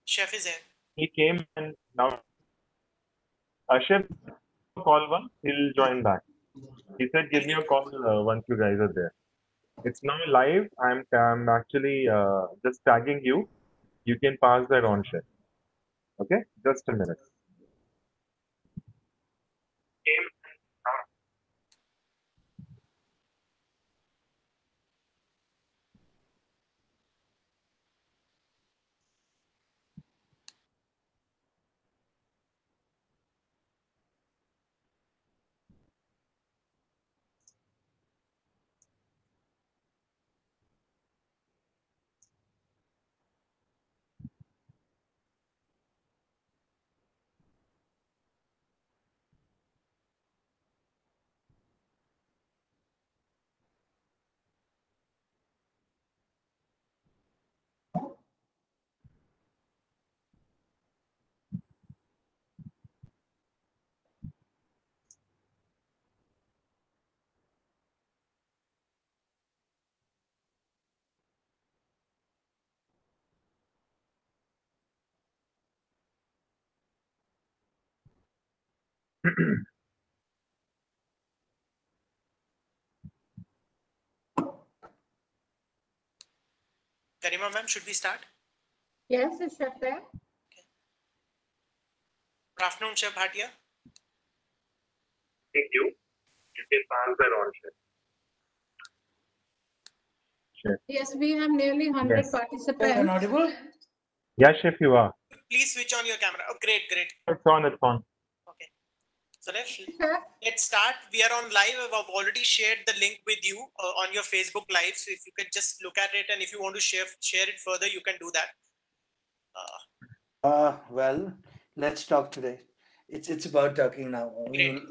Chef is here. He came and now Chef call once, he'll join back. He said, give me a call once you guys are there. It's now live. I'm actually just tagging you. You can pass that on, Chef. Okay? Just a minute. Garima ma'am, should we start? Yes, is Chef there? Good afternoon, Chef Bhatia. Thank you. You can pass that on, Chef. Yes, we have nearly 100 Yes. participants. Am I audible? Yeah, Chef, you are. Please switch on your camera. Oh, great. It's on, it's on. Okay. So let's start. We are on live. I've already shared the link with you on your Facebook Live. So if you could just look at it, and if you want to share it further, you can do that. Well, let's talk today. It's about talking now. Great.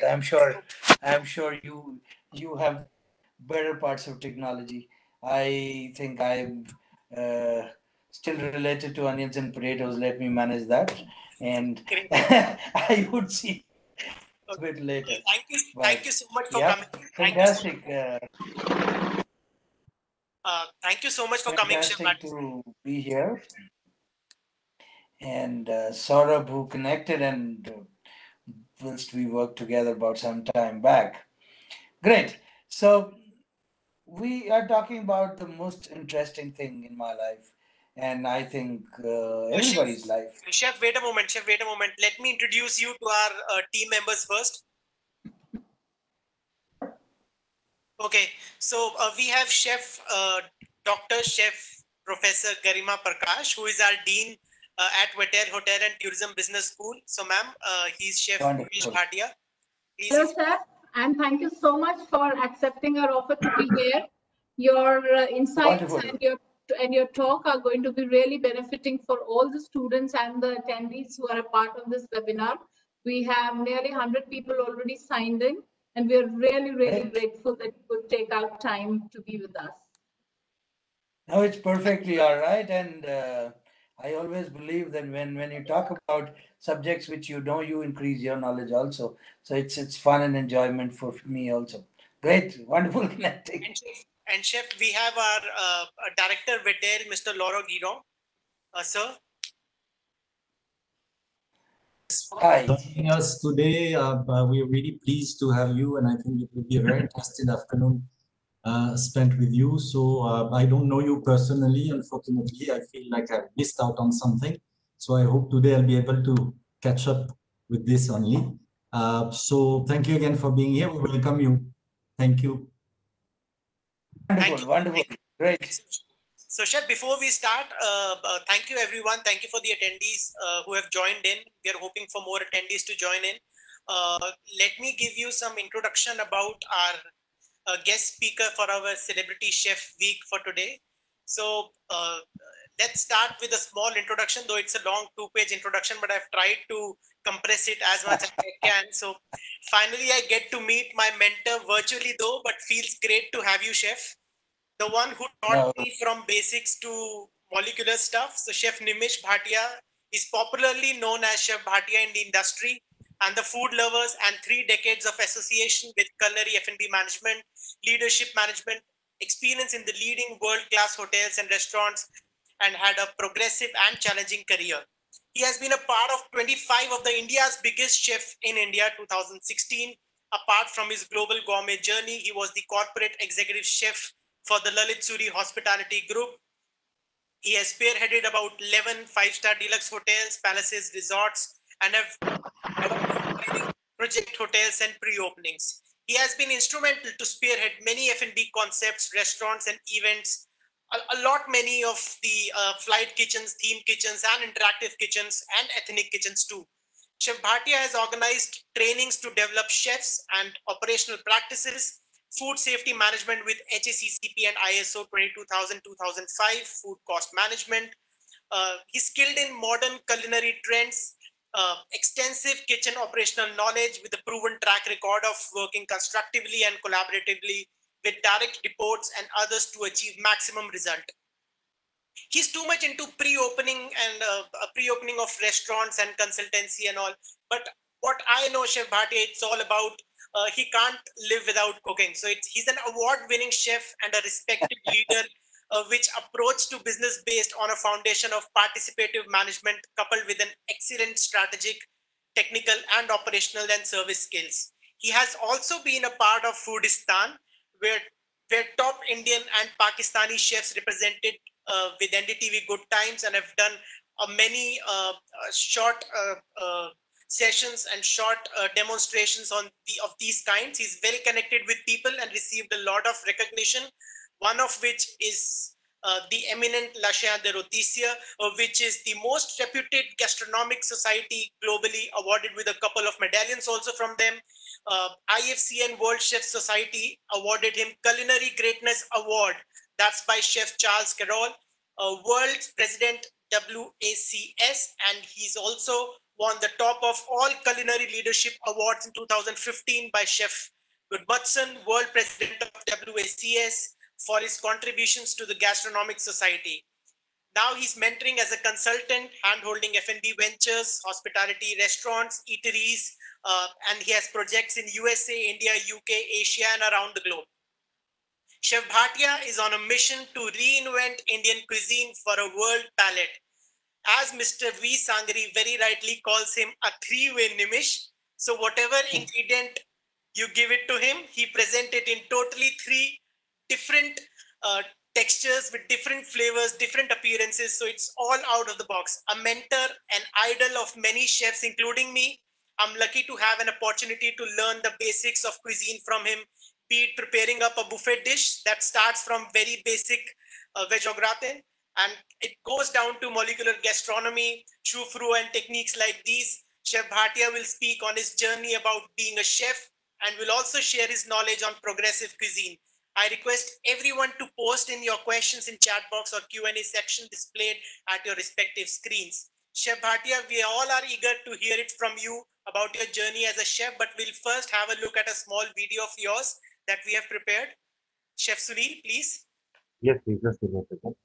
I'm sure you have better parts of technology. I think I'm still related to onions and potatoes. Let me manage that, and I would see a bit later. Thank you so much for coming. Fantastic. Thank you so much for coming, Chef. Fantastic to be here. And Saurabh, who connected, and whilst we worked together about some time back. Great. So we are talking about the most interesting thing in my life, and I think everybody's life. Chef, wait a moment. Let me introduce you to our team members first. Okay, so we have Chef, Dr. Chef Professor Garima Prakash, who is our Dean at Vatel Hotel and Tourism Business School. So, ma'am, he's Chef Nimish Bhatia. Hello, Chef, and thank you so much for accepting our offer to be here. Your insights and your talk are going to be really benefiting for all the students and the attendees who are a part of this webinar. We have nearly 100 people already signed in, and we are really grateful that you could take out time to be with us. No, it's perfectly all right, and I always believe that when you talk about subjects which you know, you increase your knowledge also. So it's fun and enjoyment for me also. Great, wonderful connecting. And Chef, we have our Director Vatel, Mr. Lauro Guidon. Sir. Hi. Joining us today. We are really pleased to have you, and I think it will be a very interesting afternoon spent with you. So I don't know you personally, unfortunately. I feel like I've missed out on something. So I hope today I'll be able to catch up with this only. So thank you again for being here. We welcome you. Thank you. Wonderful. Great. So, Chef, before we start, thank you, everyone. Thank you for the attendees who have joined in. We are hoping for more attendees to join in. Let me give you some introduction about our guest speaker for our Celebrity Chef Week for today. So, let's start with a small introduction, though it's a long 2-page introduction, but I've tried to compress it as much as I can. So, finally, I get to meet my mentor virtually, though, but feels great to have you, Chef. The one who taught me from basics to molecular stuff. So Chef Nimish Bhatia is popularly known as Chef Bhatia in the industry, and the food lovers, and 3 decades of association with culinary F&B management, leadership management, experience in the leading world-class hotels and restaurants, and had a progressive and challenging career. He has been a part of 25 of the India's biggest chef in India 2016. Apart from his global gourmet journey, he was the corporate executive chef for the Lalit Suri Hospitality Group. He has spearheaded about 11 five-star deluxe hotels, palaces, resorts, and project hotels and pre-openings. He has been instrumental to spearhead many F&B concepts, restaurants, and events. Many of the flight kitchens, theme kitchens, and interactive kitchens, and ethnic kitchens too. Chef Bhatia has organized trainings to develop chefs and operational practices, food safety management with HACCP and ISO 22000-2005, food cost management. He's skilled in modern culinary trends, extensive kitchen operational knowledge with a proven track record of working constructively and collaboratively with direct reports and others to achieve maximum result. He's too much into pre-opening and pre-opening of restaurants and consultancy and all. But what I know Chef Bhatia, it's all about he can't live without cooking. So he's an award-winning chef and a respected leader, which approach to business based on a foundation of participative management coupled with an excellent strategic, technical, and operational and service skills. He has also been a part of Foodistan, where top Indian and Pakistani chefs represented with NDTV Good Times and have done many short sessions and short demonstrations of these kinds. He's very connected with people and received a lot of recognition, one of which is the eminent La Chaine de Rôtisserie, which is the most reputed gastronomic society globally, awarded with a couple of medallions also from them. IFCN World Chef Society awarded him Culinary Greatness Award. That's by Chef Charles Carroll, World President WACS, and he's also won the top of all culinary leadership awards in 2015 by Chef Gudmundsen, World President of WACS, for his contributions to the Gastronomic Society. Now he's mentoring as a consultant, hand-holding F&B ventures, hospitality, restaurants, eateries, and he has projects in USA, India, UK, Asia, and around the globe. Chef Bhatia is on a mission to reinvent Indian cuisine for a world palate. As Mr. V. Sangri very rightly calls him a three-way Nimish. So whatever ingredient you give it to him, he presents it in totally three different textures with different flavors, different appearances. So it's all out of the box. A mentor, an idol of many chefs, including me. I'm lucky to have an opportunity to learn the basics of cuisine from him, be it preparing up a buffet dish that starts from very basic veg au gratin, and it goes down to molecular gastronomy, choufrou, and techniques like these. Chef Bhatia will speak on his journey about being a chef and will also share his knowledge on progressive cuisine. I request everyone to post in your questions in chat box or Q&A section displayed at your respective screens. Chef Bhatia, we all are eager to hear it from you about your journey as a chef, but we'll first have a look at a small video of yours that we have prepared. Chef Sunil, please. Yes, please, just give me a second.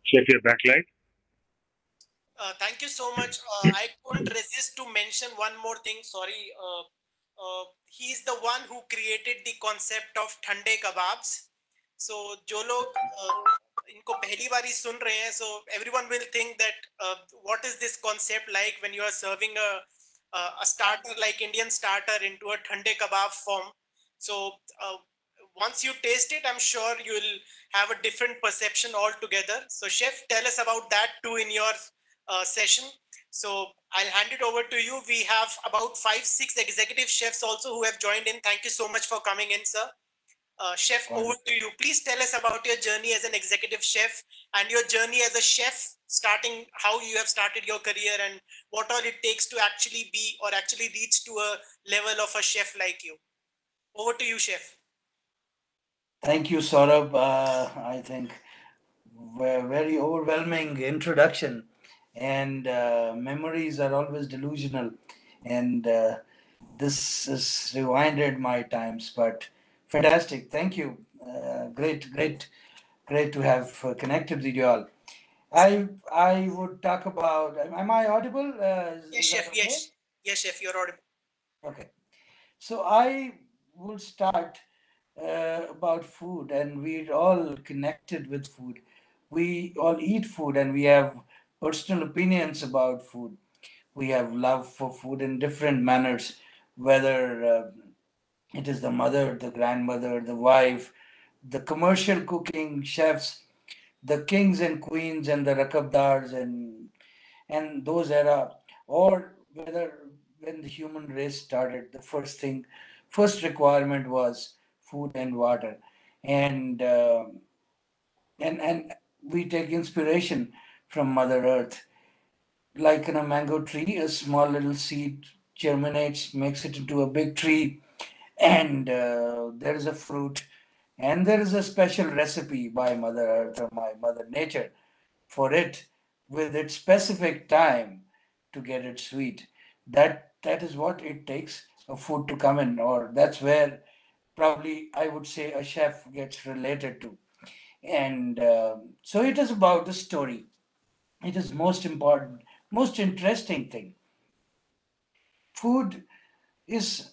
Chef, your backlight. Thank you so much. I couldn't resist to mention one more thing. Sorry. He's the one who created the concept of thande kebabs. So जो लोग इनको पहली बार ही सुन रहे हैं, so everyone will think that what is this concept like when you are serving a starter like Indian starter into a thande kebab form. So once you taste it, I'm sure you'll have a different perception altogether. So chef, tell us about that too in your session. So I'll hand it over to you. We have about 5-6 executive chefs also who have joined in. Thank you so much for coming in, sir. Chef, over to you. Please tell us about your journey as an executive chef and your journey as a chef, starting how you have started your career and what all it takes to actually be or actually reach to a level of a chef like you. Over to you, chef. Thank you, Saurabh. I think very overwhelming introduction, and memories are always delusional, and this has rewinded my times. But fantastic, thank you. Great to have connected with you all. I would talk about. Am I audible? Yes, Is that chef. okay? Yes. Yes, chef. You're audible. Okay. So I will start about food, and we're all connected with food. We all eat food, and we have personal opinions about food. We have love for food in different manners, whether it is the mother, the grandmother, the wife, the commercial cooking chefs, the kings and queens, and the rakabdars, and those era, or whether when the human race started, the first requirement was food and water, and and we take inspiration from Mother Earth. Like in a mango tree, a small little seed germinates, makes it into a big tree, and there is a fruit, and there is a special recipe by Mother Earth or my Mother Nature for it with its specific time to get it sweet. That is what it takes a food to come in, or that's where probably I would say a chef gets related to. And so it is about the story. It is most important, most interesting thing. Food is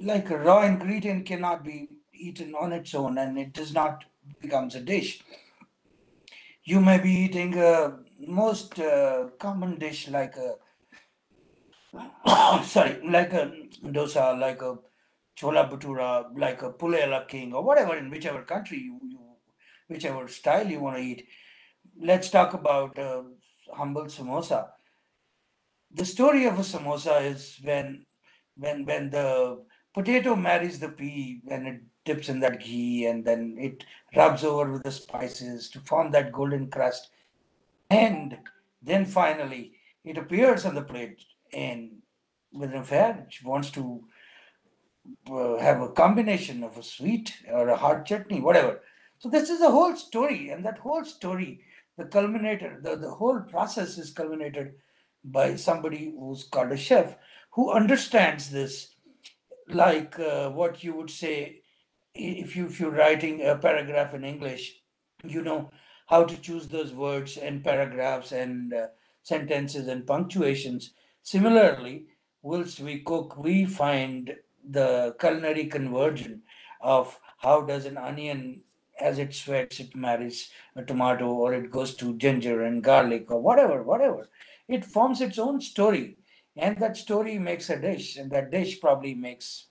like a raw ingredient cannot be eaten on its own, and it does not becomes a dish. You may be eating a most common dish like a sorry, like a dosa, like a chola bhatura, like a pulela king, or whatever in whichever country whichever style you want to eat. Let's talk about humble samosa. The story of a samosa is when the potato marries the pea, when it dips in that ghee and then it rubs over with the spices to form that golden crust, and then finally it appears on the plate, and with an affair she wants to have a combination of a sweet or a hard chutney, whatever. So this is the whole story, and that whole story, the culminator, the whole process is culminated by somebody who's called a chef who understands this, like what you would say if you're writing a paragraph in English, you know how to choose those words and paragraphs and sentences and punctuations. Similarly, whilst we cook, we find the culinary conversion of how does an onion, as it sweats, it marries a tomato, or it goes to ginger and garlic, or whatever. It forms its own story, and that story makes a dish, and that dish probably makes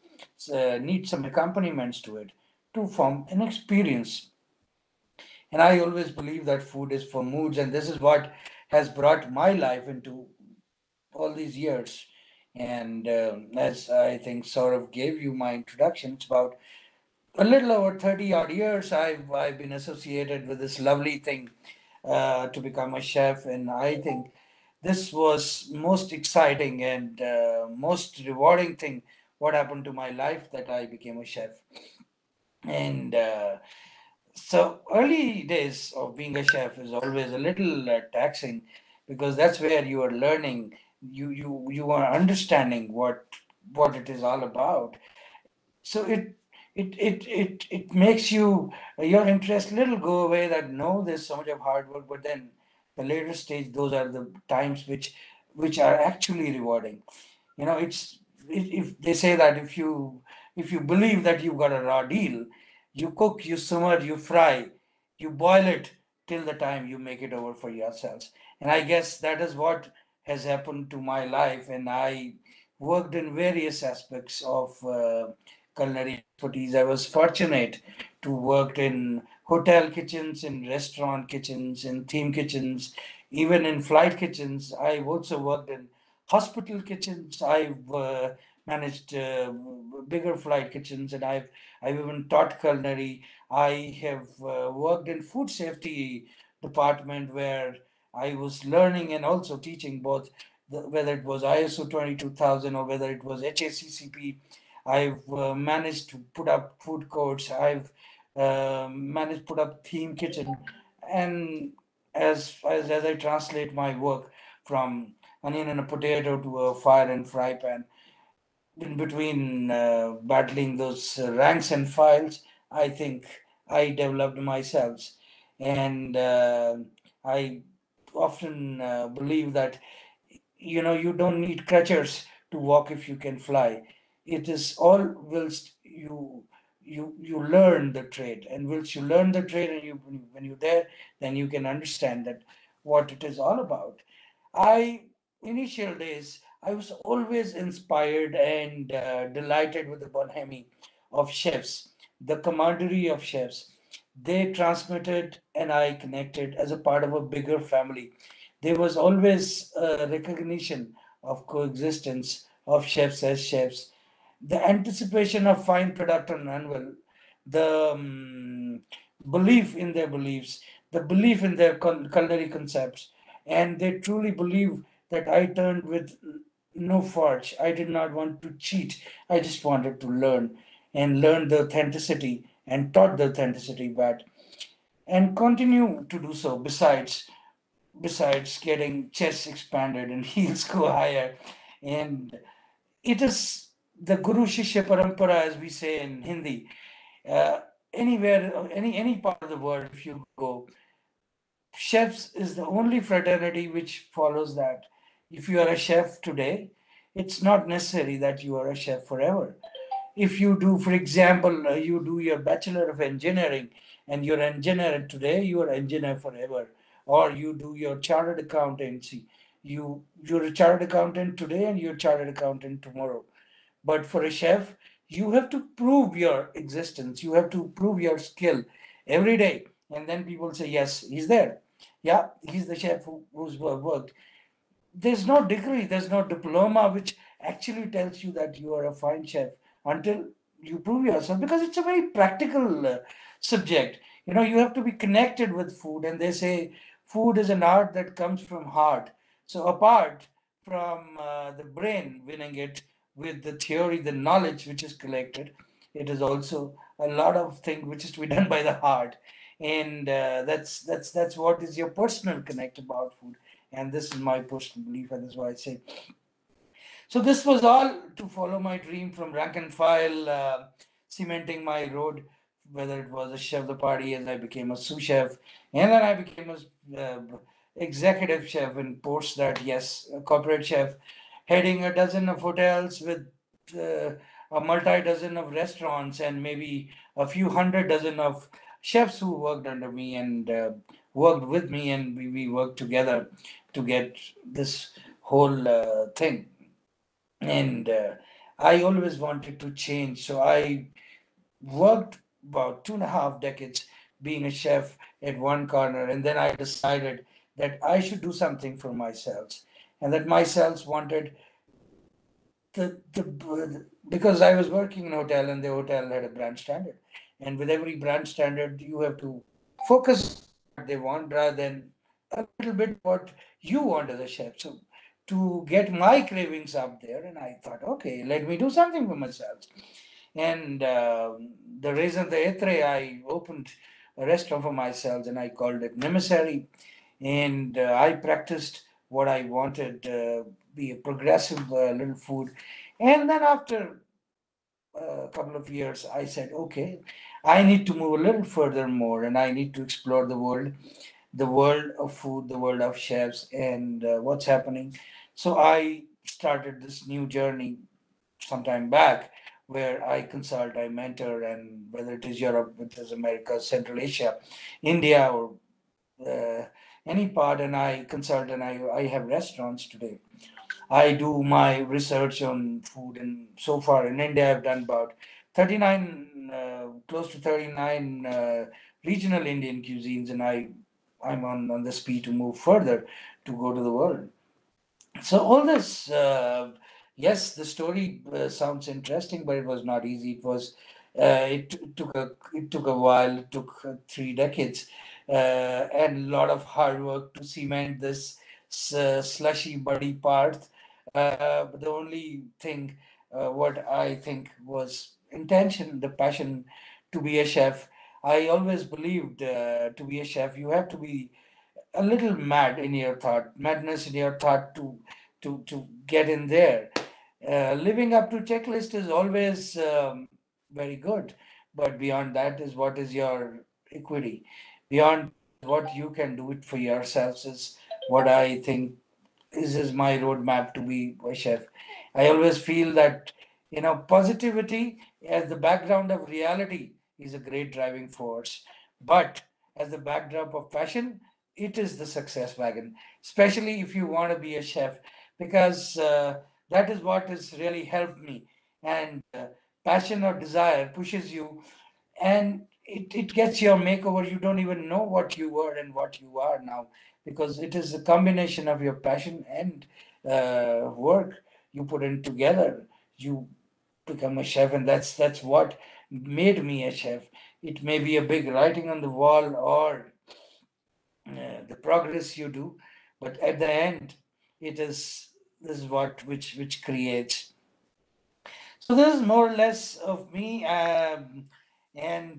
needs some accompaniments to it to form an experience. And I always believe that food is for moods, and this is what has brought my life into all these years. And as I think Saurav gave you my introduction, it's about a little over 30 odd years I've been associated with this lovely thing to become a chef. And I think this was most exciting and most rewarding thing what happened to my life that I became a chef. And so early days of being a chef is always a little taxing, because that's where you are learning, you are understanding what it is all about. So it makes you your interest little go away, that no, there's so much of hard work, but then the later stage, those are the times which are actually rewarding. It's if they say that if you believe that you've got a raw deal, you cook, you simmer, you fry, you boil it till the time you make it over for yourselves. And I guess that is what has happened to my life. And I worked in various aspects of culinary expertise. I was fortunate to work in hotel kitchens, in restaurant kitchens, in theme kitchens, even in flight kitchens. I've also worked in hospital kitchens. I've managed bigger flight kitchens, and I've even taught culinary. I have worked in food safety department where I was learning and also teaching both, whether it was ISO 22000 or whether it was HACCP. I've managed to put up food courts. I've managed to put up theme kitchen, and as I translate my work from onion and a potato to a fire and fry pan, in between battling those ranks and files, I think I developed myself. And I often believe that you don't need crutches to walk if you can fly. It is all whilst you learn the trade, and whilst you learn the trade, and when you're there, then you can understand that what it is all about. I Initial days, I was always inspired and delighted with the bonhomie of chefs, the camaraderie of chefs. They transmitted and I connected as a part of a bigger family. There was always a recognition of coexistence of chefs as chefs, the anticipation of fine product on annual, the belief in their beliefs, the belief in their culinary concepts, and they truly believe that I turned with no forge. I did not want to cheat. I just wanted to learn and learn the authenticity and taught the authenticity back and continue to do so. Besides getting chests expanded and heels go higher, and it is the Guru Shishya Parampara, as we say in Hindi. Uh, Anywhere, any part of the world, if you go, chefs is the only fraternity which follows that. If you are a chef today, it's not necessary that you are a chef forever. If you do, for example, you do your Bachelor of Engineering and you're an engineer today, you are engineer forever. Or you do your chartered accountancy. You're a chartered accountant today and you're a chartered accountant tomorrow. But for a chef, you have to prove your existence. You have to prove your skill every day. And then people say, yes, he's there. Yeah, he's the chef who's worked. There's no degree, there's no diploma which actually tells you that you are a fine chef until you prove yourself, because it's a very practical subject. You have to be connected with food, and they say food is an art that comes from heart. So apart from the brain winning it with the theory, the knowledge which is collected, it is also a lot of things which is to be done by the heart. And that's what is your personal connect about food. And this is my personal belief, and that's why I say. So this was all to follow my dream from rank and file, cementing my road, whether it was a chef de party, as I became a sous chef, and then I became a executive chef, and post that, yes, a corporate chef, heading a dozen of hotels with a multi-dozen of restaurants and maybe a few hundred dozen of chefs who worked under me and worked with me, and we worked together to get this whole thing. And I always wanted to change, so I worked about 2.5 decades being a chef at one corner, and then I decided that I should do something for myself, and that myself wanted the because I was working in a hotel, and the hotel had a brand standard, and with every brand standard you have to focus what they want rather than a little bit what you want as a chef. So to get my cravings up there, and I thought, okay, let me do something for myself. And the reason the etre, I opened a restaurant for myself, and I called it Nimishary, and I practiced what I wanted, be a progressive little food. And then after a couple of years, I said, okay, I need to move a little further more, and I need to explore the world. the world of food, the world of chefs, and what's happening. So I started this new journey some time back where I consult, I mentor, and whether it is Europe, it is America, Central Asia, India, or uh, any part, and I consult and I have restaurants today. I do my research on food, and so far in India, I've done about 39, close to 39 regional Indian cuisines, and I'm on the speed to move further to go to the world. So all this, yes, the story sounds interesting, but it was not easy. It was, it took a while. It took 3 decades, and a lot of hard work to cement this slushy, muddy part. But the only thing, what I think was intention, the passion to be a chef. I always believed to be a chef, you have to be a little mad in your thought, madness in your thought to get in there. Living up to checklist is always very good, but beyond that is what is your equity. Beyond that is what you can do it for yourselves is what I think is my roadmap to be a chef. I always feel that positivity as the background of reality is a great driving force, but as the backdrop of passion, it is the success wagon. Especially if you want to be a chef, because that is what has really helped me. And passion or desire pushes you, and it gets your makeover. You don't even know what you were and what you are now, because it is a combination of your passion and work you put in together. You become a chef, and that's what made me a chef. It may be a big writing on the wall or the progress you do, but at the end, it is this is what which creates. So this is more or less of me, and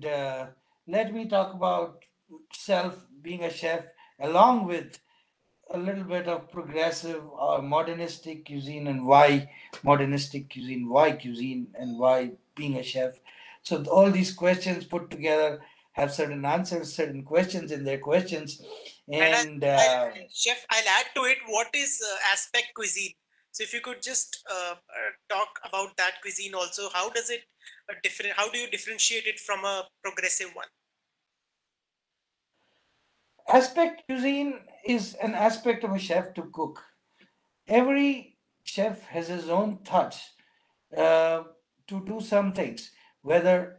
let me talk about self being a chef along with a little bit of progressive or modernistic cuisine, and why modernistic cuisine, why cuisine, and why being a chef. So all these questions put together have certain answers, certain questions in their questions, And and chef, I'll add to it. What is aspect cuisine? So if you could just talk about that cuisine also, how does it different? How do you differentiate it from a progressive one? aspect cuisine is an aspect of a chef to cook. Every chef has his own touch uh, to do some things, whether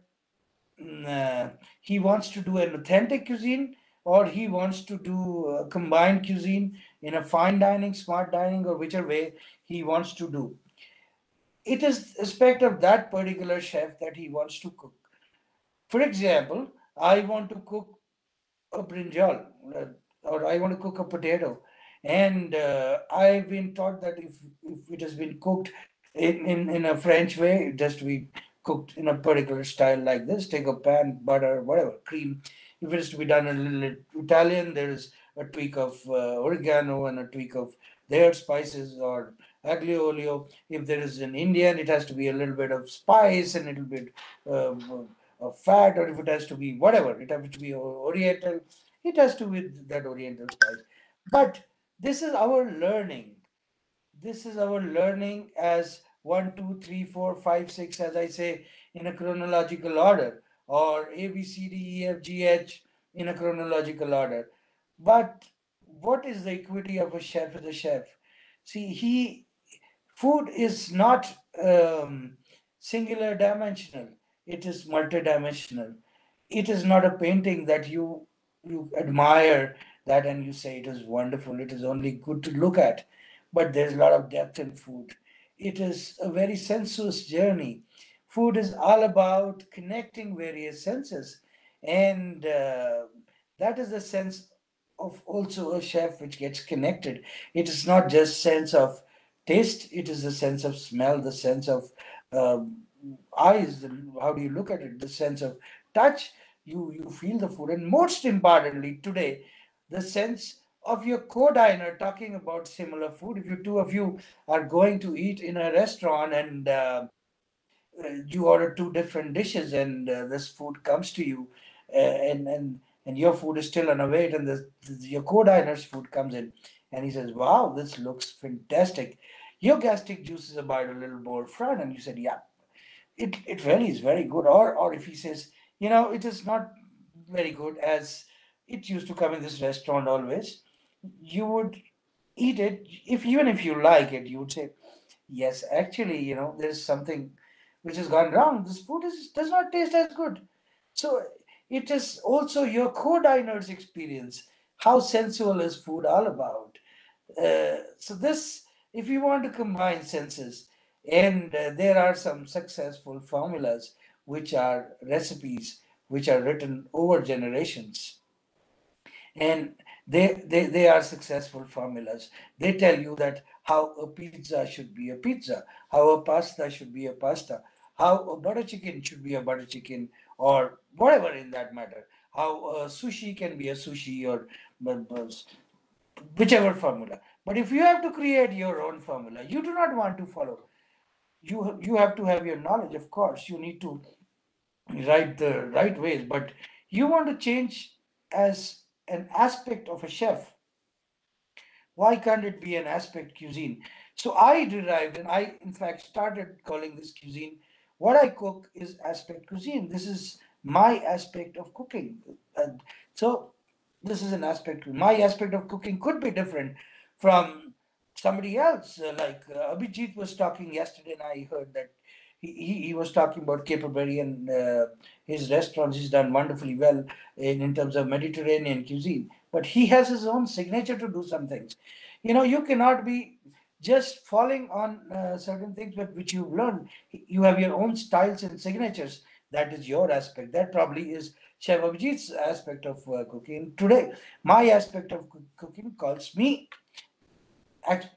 he wants to do an authentic cuisine or he wants to do a combined cuisine in a fine dining, smart dining, or whichever way he wants to do. It is aspect of that particular chef that he wants to cook. For example, I want to cook a brinjal, or I want to cook a potato. And I've been taught that if it has been cooked in a French way, it has to be cooked in a particular style like this. Take a pan, butter, whatever, cream. If it is to be done a little Italian, there is a tweak of oregano and a tweak of their spices, or aglio olio. If there is an Indian, it has to be a little bit of spice and a little bit of fat, or if it has to be whatever, it has to be Oriental, it has to be that Oriental spice. But this is our learning. This is our learning as one, two, three, four, five, six, as I say, in a chronological order, or A, B, C, D, E, F, G, H in a chronological order. But what is the equity of a chef as a chef? See, food is not singular dimensional, it is multidimensional. It is not a painting that you admire that and you say it is wonderful, it is only good to look at, but there's a lot of depth in food. It is a very sensuous journey. Food is all about connecting various senses, and that is the sense of also a chef which gets connected. It is not just sense of taste, it is the sense of smell, the sense of um, eyes, how do you look at it, the sense of touch. You feel the food, and most importantly today, the sense of your co-diner talking about similar food. If you two of you are going to eat in a restaurant, and you order two different dishes, and this food comes to you, and and your food is still on a wait, and your co-diner's food comes in, and he says, "Wow, this looks fantastic. Your gastric juice is about a little more fried," and you said, "Yeah, it really is very good." Or if he says, "It is not very good as it used to come in this restaurant always," you would eat it. If even if you like it, you would say, "Yes, actually, there's something which has gone wrong. This food does not taste as good." So it is also your co-diner's experience. How sensual is food all about? So this, if you want to combine senses, and there are some successful formulas, which are recipes which are written over generations, and they are successful formulas. They tell you that how a pizza should be a pizza, how a pasta should be a pasta, how a butter chicken should be a butter chicken, or whatever in that matter, how a sushi can be a sushi, or whichever formula. But if you have to create your own formula, you do not want to follow. You have to have your knowledge, of course. You need to write the right ways, but you want to change as an aspect of a chef. Why can't it be an aspect cuisine? So I derived, and I in fact started calling this cuisine. What I cook is aspect cuisine. This is my aspect of cooking. And so this is an aspect. My aspect of cooking could be different from somebody else. Abhijit was talking yesterday, and I heard that he was talking about Caperberry and his restaurants. He's done wonderfully well in terms of Mediterranean cuisine. But he has his own signature to do some things. You cannot be just falling on certain things but which you've learned. You have your own styles and signatures. That is your aspect. That probably is Chef Abhijit's aspect of cooking. Today, my aspect of cooking calls me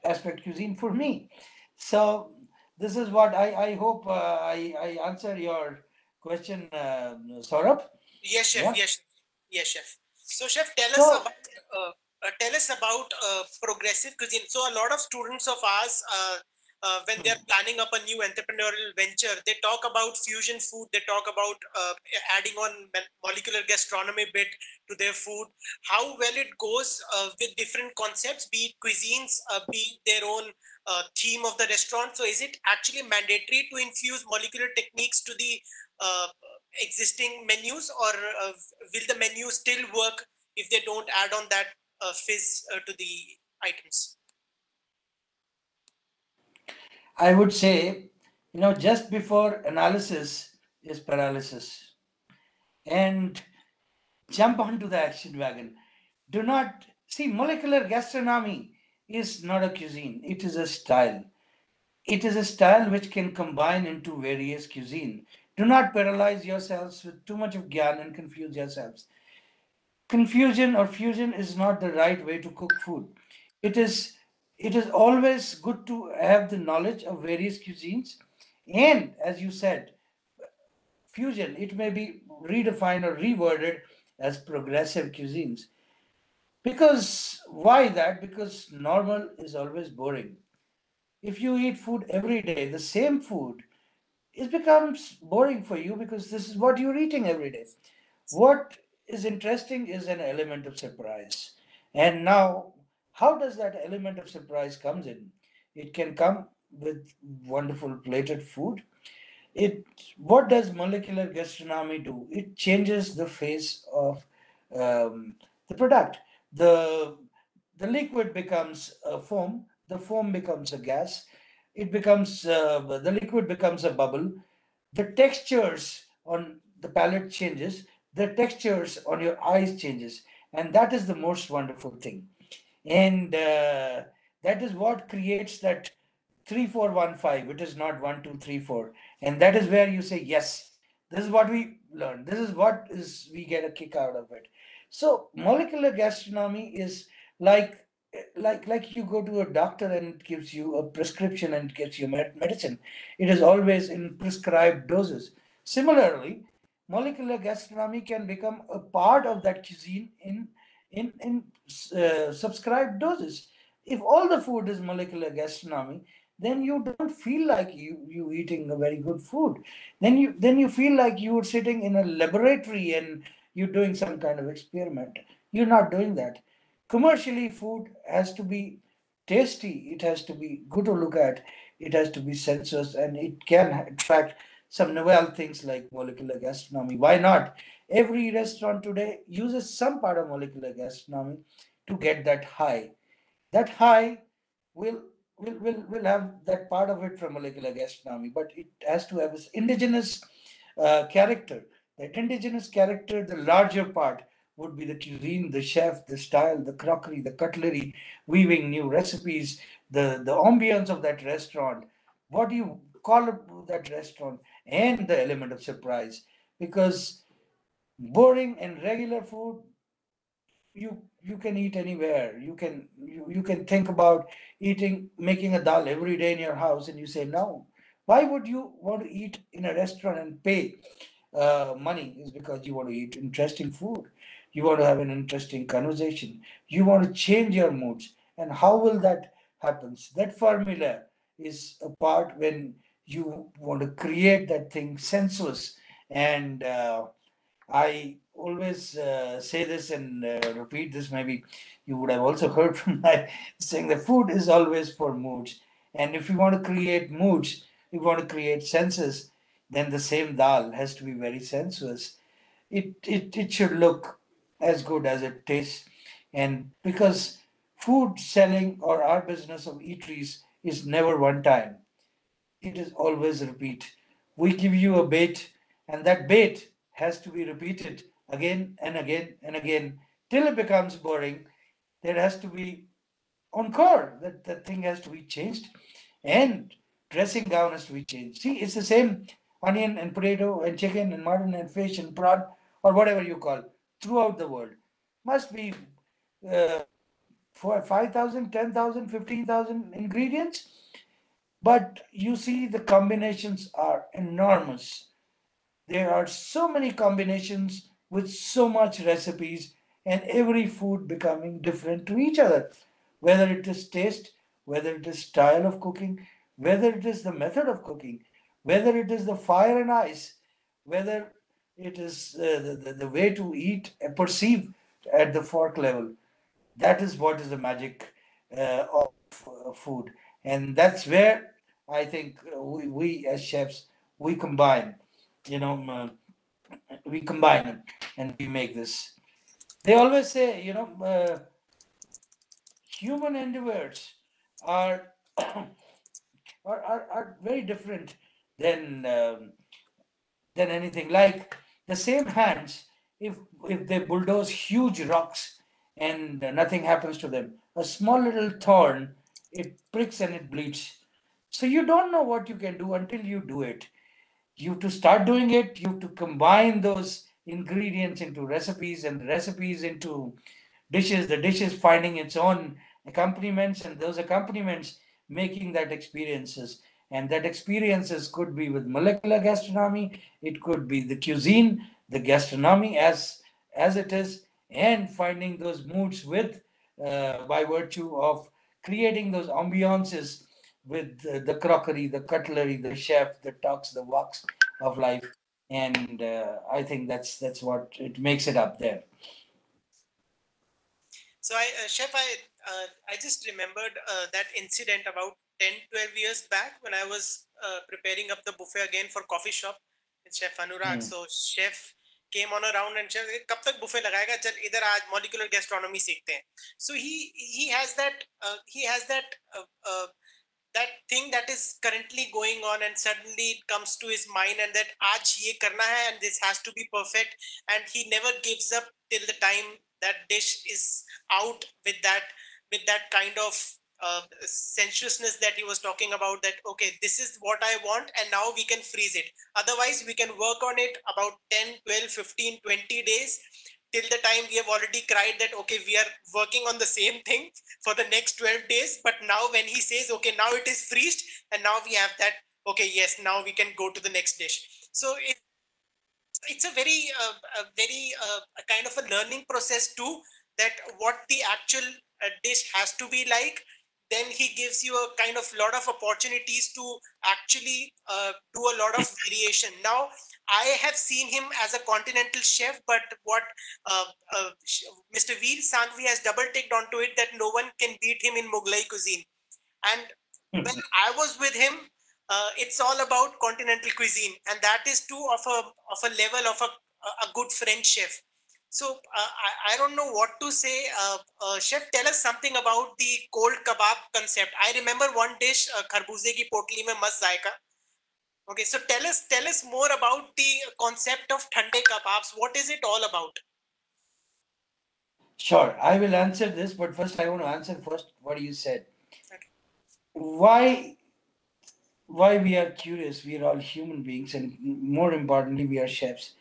aspect cuisine for me. So this is what I hope I answer your question, Saurabh. Yes, chef. Yeah. Yes, yes, chef. So, chef, tell us So about progressive cuisine. So, a lot of students of ours, when they are planning up a new entrepreneurial venture, they talk about fusion food. They talk about adding on molecular gastronomy bit to their food. How well it goes with different concepts, be it cuisines, be it their own theme of the restaurant. So, is it actually mandatory to infuse molecular techniques to the uh, existing menus, or will the menu still work if they don't add on that fizz to the items? I would say, just before analysis is paralysis. And jump onto the action wagon. Do not see, molecular gastronomy is not a cuisine, it is a style. It is a style which can combine into various cuisine. Do not paralyze yourselves with too much of gyan and confuse yourselves. Confusion or fusion is not the right way to cook food. It is it is always good to have the knowledge of various cuisines, and as you said, fusion, it may be redefined or reworded as progressive cuisines. Because why that? Because normal is always boring. If you eat food every day, the same food, it becomes boring for you because this is what you're eating every day. What is interesting is an element of surprise. And now, how does that element of surprise comes in? It can come with wonderful plated food. It What does molecular gastronomy do? It changes the face of the product. The the liquid becomes a foam, the foam becomes a gas, it becomes the liquid becomes a bubble, the textures on the palate changes, the textures on your eyes changes, and that is the most wonderful thing. And that is what creates that 3415. It is not 1234, and that is where you say, yes, this is what we learn, this is what is we get a kick out of it. So molecular gastronomy is like like you go to a doctor and it gives you a prescription and gives you medicine. It is always in prescribed doses. Similarly, molecular gastronomy can become a part of that cuisine in subscribed doses. If all the food is molecular gastronomy, then you don't feel like you eating a very good food. Then you feel like you're sitting in a laboratory and you're doing some kind of experiment. You're not doing that. Commercially, food has to be tasty, it has to be good to look at, it has to be sensuous, and it can attract some novel things like molecular gastronomy. Why not? Every restaurant today uses some part of molecular gastronomy to get that high. That high will will have that part of it from molecular gastronomy, but it has to have its indigenous character. That indigenous character, the larger part, would be the cuisine, the chef, the style, the crockery, the cutlery, weaving new recipes, the ambience of that restaurant. What do you call that restaurant? And the element of surprise. Because boring and regular food, you can eat anywhere. You can think about eating, making a dal every day in your house, and you say no. Why would you want to eat in a restaurant and pay money? Is because you want to eat interesting food, you want to have an interesting conversation, you want to change your moods. And how will that happen? That formula is a part when you want to create that thing sensuous. And I always say this and repeat this. Maybe you would have also heard from my saying that food is always for moods. And if you want to create moods, if you want to create senses, then the same dal has to be very sensuous. It should look as good as it tastes. And because food selling or our business of eateries is never one time, it is always repeat. We give you a bait, and that bait has to be repeated again and again and again till it becomes boring. There has to be encore. That thing has to be changed, and dressing down has to be changed. See, it's the same onion and potato and chicken and mutton and fish and prawn or whatever you call throughout the world. Must be uh, for 5,000, 10,000, 15,000 ingredients, but you see the combinations are enormous. There are so many combinations with so much recipes, and every food becoming different to each other. Whether it is taste, whether it is style of cooking, whether it is the method of cooking, whether it is the fire and ice, whether it is the way to eat and perceive at the fork level. That is what is the magic of food. And that's where I think we as chefs, we combine, you know, we combine it and we make this. They always say, human endeavors are, are very different than than anything. Like the same hands, if they bulldoze huge rocks and nothing happens to them, a small little thorn, it pricks and it bleeds. So you don't know what you can do until you do it. You have to start doing it. You have to combine those ingredients into recipes and recipes into dishes, the dishes finding its own accompaniments, and those accompaniments making that experiences. And that experiences could be with molecular gastronomy, it could be the cuisine, the gastronomy as it is, and finding those moods with by virtue of creating those ambiances with the crockery, the cutlery, the chef, the talks, the walks of life. And I think that's what it makes it up there. So chef, I just remembered that incident about 10, 12 years back when I was preparing up the buffet again for coffee shop with Chef Anurag. So chef came on around and chef, कब तक buffet लगाएगा? चल इधर आज molecular gastronomy सीखते हैं. So he has that thing that is currently going on, and suddenly it comes to his mind, and that aaj ye karna hai and this has to be perfect, and he never gives up till the time that dish is out with that kind of sensuousness that he was talking about, that okay, this is what I want and now we can freeze it. Otherwise we can work on it about 10, 12, 15, 20 days till the time we have already cried that okay, we are working on the same thing for the next 12 days. But now when he says okay, now it is freezed and now we have that, okay, yes, now we can go to the next dish. So it's a very a kind of a learning process too, that what the actual dish has to be like. Then he gives you a kind of lot of opportunities to actually do a lot of variation. Now I have seen him as a continental chef, but what Mr. Veer Sanghvi has double ticked onto it, that no one can beat him in Mughlai cuisine. And when I was with him, it's all about continental cuisine, and that is too of a level of a good French chef. So I don't know what to say. Chef, tell us something about the cold kebab concept. I remember one dish, kharbuze ki potli mein mast zayka. Okay, so tell us more about the concept of thande kebabs. What is it all about? Sure, I will answer this, but first I want to answer first what you said. Okay. Why we are curious? We are all human beings, and more importantly, we are chefs.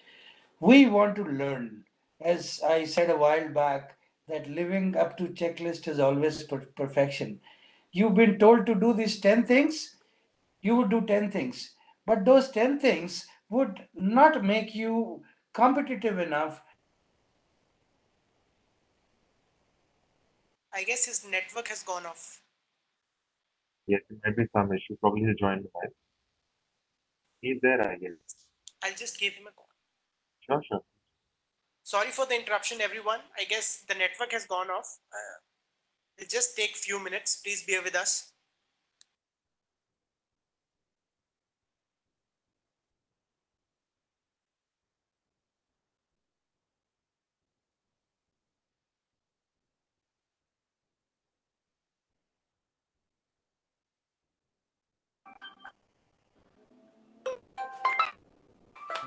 We want to learn. As I said a while back, that living up to checklist is always perfection. You've been told to do these 10 things, you would do 10 things. But those 10 things would not make you competitive enough. I guess his network has gone off. Yes, it might be some issue. Probably he joined by. He's there, I guess. I'll just give him a call. Sure, sure. Sorry for the interruption, everyone. I guess the network has gone off. It'll just take a few minutes. Please bear with us.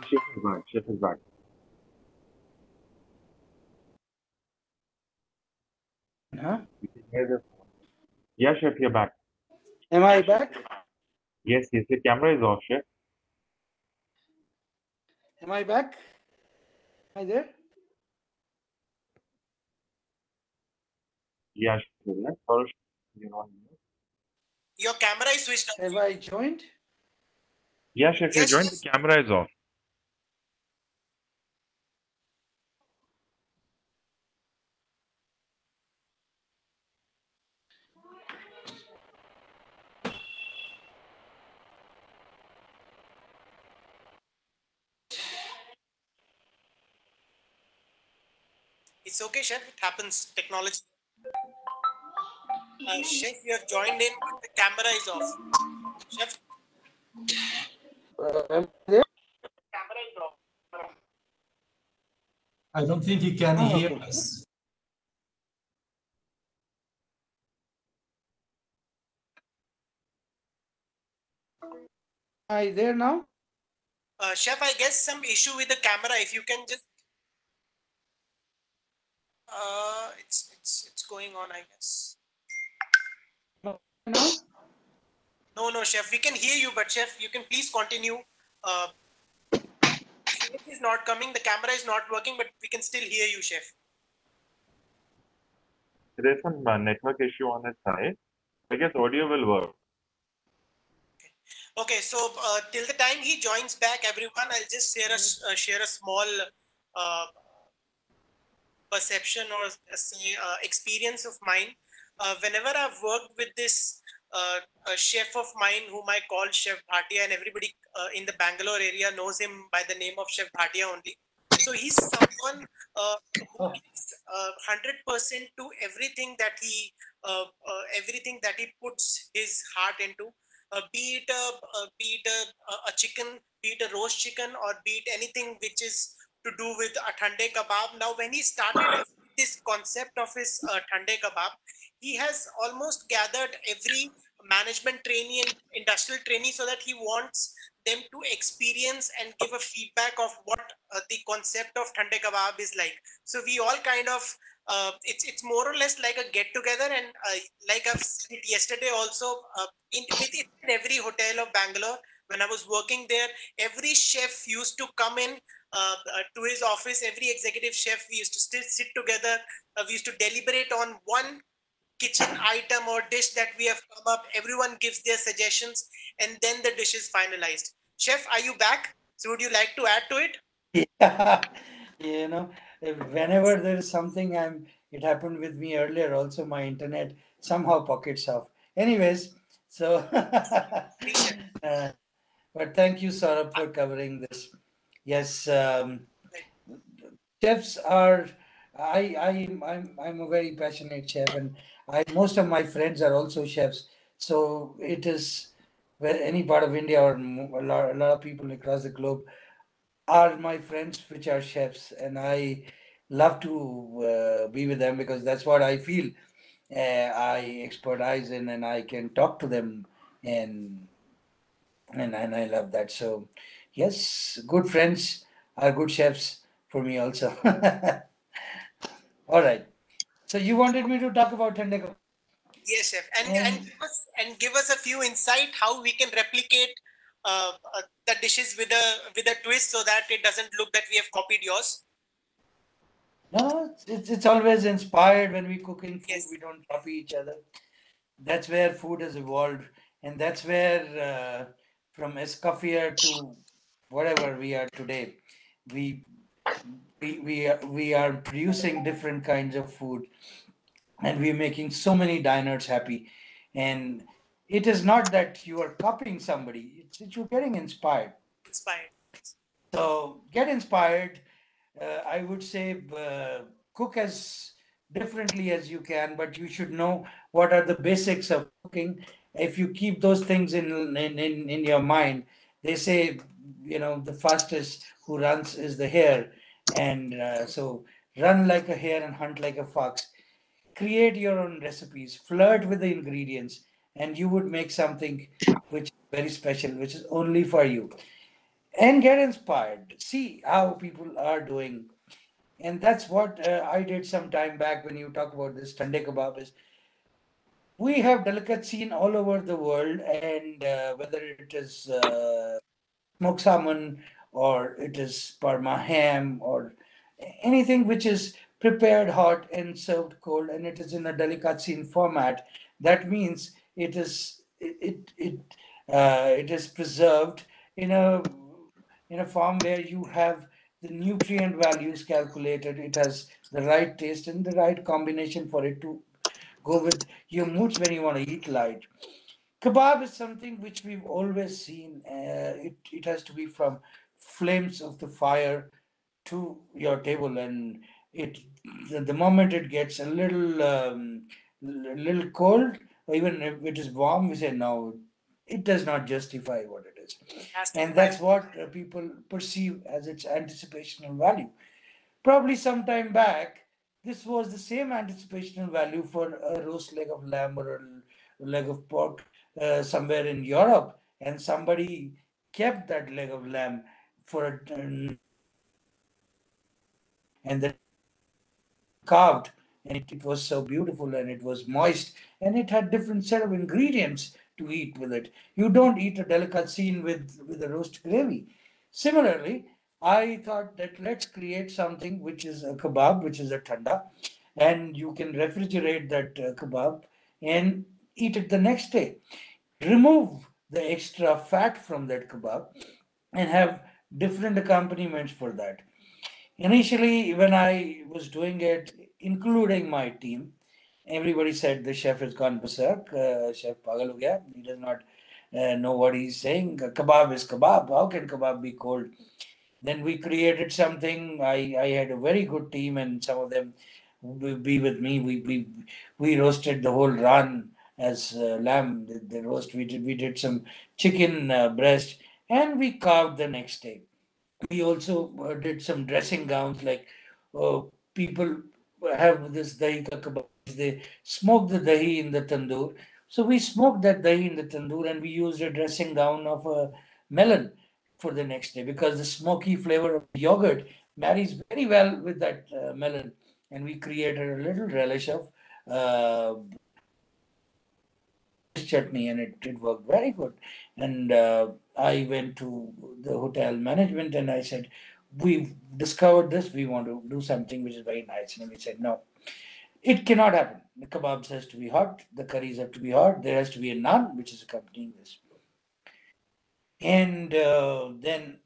Chef is back. Chef is back. Huh? You can hear the phone. Yeah, Chef, you're back. Am I back? Yes, yes, your camera is off, Chef. Am I back? Am I there? Yeah, Chef is there. Sorry, you're not here. Your camera is switched off. Have I joined? Yeah, Chef, you Yes, joined. yes. The camera is off. It's okay, Chef. It happens. Technology. Chef, you have joined in, but the camera is off. Chef, Am I there? camera is off. I don't think he can Oh, hear okay. us. Am I there now? Chef, I guess some issue with the camera. If you can just, it's going on, I guess. Now? No, Chef. We can hear you, but Chef, you can please continue. Image is not coming. The camera is not working, but we can still hear you, Chef. There's some network issue on his side. I guess audio will work. Okay, so till the time he joins back, everyone, I'll just share a small perception or say experience of mine. Whenever I've worked with this a chef of mine whom I call Chef Bhatia, and everybody in the Bangalore area knows him by the name of Chef Bhatia only. So he's someone who gives 100% to everything that he puts his heart into. Be it a chicken, be it a roast chicken, or be it anything which is to do with a thande kebab. Now, when he started off with this concept of his thande kebab, he has almost gathered every management trainee and industrial trainee so that he wants them to experience and give a feedback of what the concept of thande kebab is like. So we all kind of it's more or less like a get together, and like I've said it yesterday also, in every hotel of Bangalore when I was working there, every chef used to come in to his office. Every executive chef, we used to still sit together. We used to deliberate on one kitchen item or dish that we have come up. Everyone gives their suggestions, and then the dish is finalized. Chef, are you back? So would you like to add to it? Yeah, whenever there is something, it happened with me earlier also, my internet somehow pockets off. Anyways, so Please, chef. but thank you, Saurabh, for covering this. Yes, Right. chefs are. I'm a very passionate chef, and most of my friends are also chefs. So it is where any part of India or a lot of people across the globe are my friends, which are chefs, and I love to be with them because that's what I feel I expertise in, and I can talk to them, and and I love that. So, yes, good friends are good chefs for me also. All right. So you wanted me to talk about Thande Kebab. Yes, chef, And and give us a few insight how we can replicate the dishes with a twist so that it doesn't look that we have copied yours. no, it's always inspired when we cooking food. Yes, We don't copy each other. That's where food has evolved, and that's where from Escoffier to whatever we are today, we we are producing different kinds of food, and we're making so many diners happy. And it is not that you are copying somebody; it's that you're getting inspired. inspired. So get inspired. I would say cook as differently as you can, but you should know what are the basics of cooking. If you keep those things in your mind, they say, the fastest who runs is the hare. And so run like a hare and hunt like a fox. Create your own recipes, flirt with the ingredients, and you would make something which is very special, which is only for you, and get inspired. See how people are doing. And that's what I did some time back when you talk about this Tande kebab is we have delicacy all over the world, and whether it is smoked salmon or it is Parma ham or anything which is prepared hot and served cold, and it is in a delicacy format. That means it is preserved in a form where you have the nutrient values calculated. It has the right taste and the right combination for it to go with your moods when you want to eat light. Kebab is something which we've always seen. It has to be from flames of the fire to your table, and it the moment it gets a little cold, or even if it is warm, we say no. It does not justify what it is, It has to be and five. that's what people perceive as its anticipational value. Probably some time back, this was the same anticipational value for a roast leg of lamb or a leg of pork somewhere in Europe, and somebody kept that leg of lamb for a number of years, and then carved, and it was so beautiful, and it was moist, and it had different set of ingredients to eat with it. You don't eat a delicatessen with a roast gravy. Similarly, I thought that let's create something which is a kebab, which is a thanda, and you can refrigerate that kebab and eat it the next day. Remove the extra fat from that kebab and have different accompaniments for that. Initially, when I was doing it, including my team, everybody said the chef has gone berserk. Chef pagal ho gaya. He does not know what he's saying. Kebab is kebab. How can kebab be cold? Then we created something. I had a very good team, and some of them will be with me. We roasted the whole run as lamb. The roast we did some chicken breast, and we carved the next day. We also did some dressing gowns, like uh, people have this dahi ka kebab. They smoke the dahi in the tandoor. So we smoked that dahi in the tandoor, and we used a dressing gown of a melon for the next day because the smoky flavor of the yogurt marries very well with that melon. And we created a little relish of uh, chutney, and it worked very good. And I went to the hotel management and I said, we've discovered this, we want to do something which is very nice. And we said, no, it cannot happen. The kebabs has to be hot, the curries have to be hot, there has to be a naan which is accompanying this. And then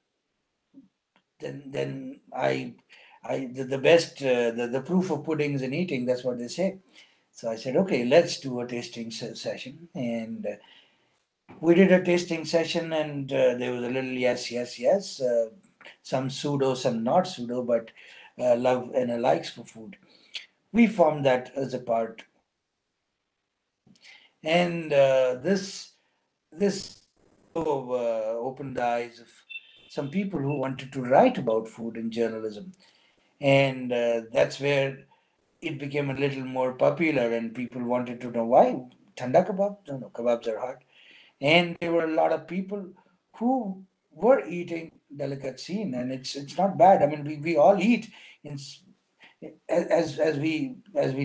the best the proof of pudding is in eating, that's what they say. So I said, okay, let's do a tasting session. And we did a tasting session, and there was a little yes, yes, yes. some pseudo, some not pseudo, but love and a likes for food. We formed that as a part, and this opened the eyes of some people who wanted to write about food in journalism, and that's where it became a little more popular, and people wanted to know why thanda kebab. No, kebabs are hot, and there were a lot of people who were eating delicatessen, and it's not bad. I mean, we all eat in as we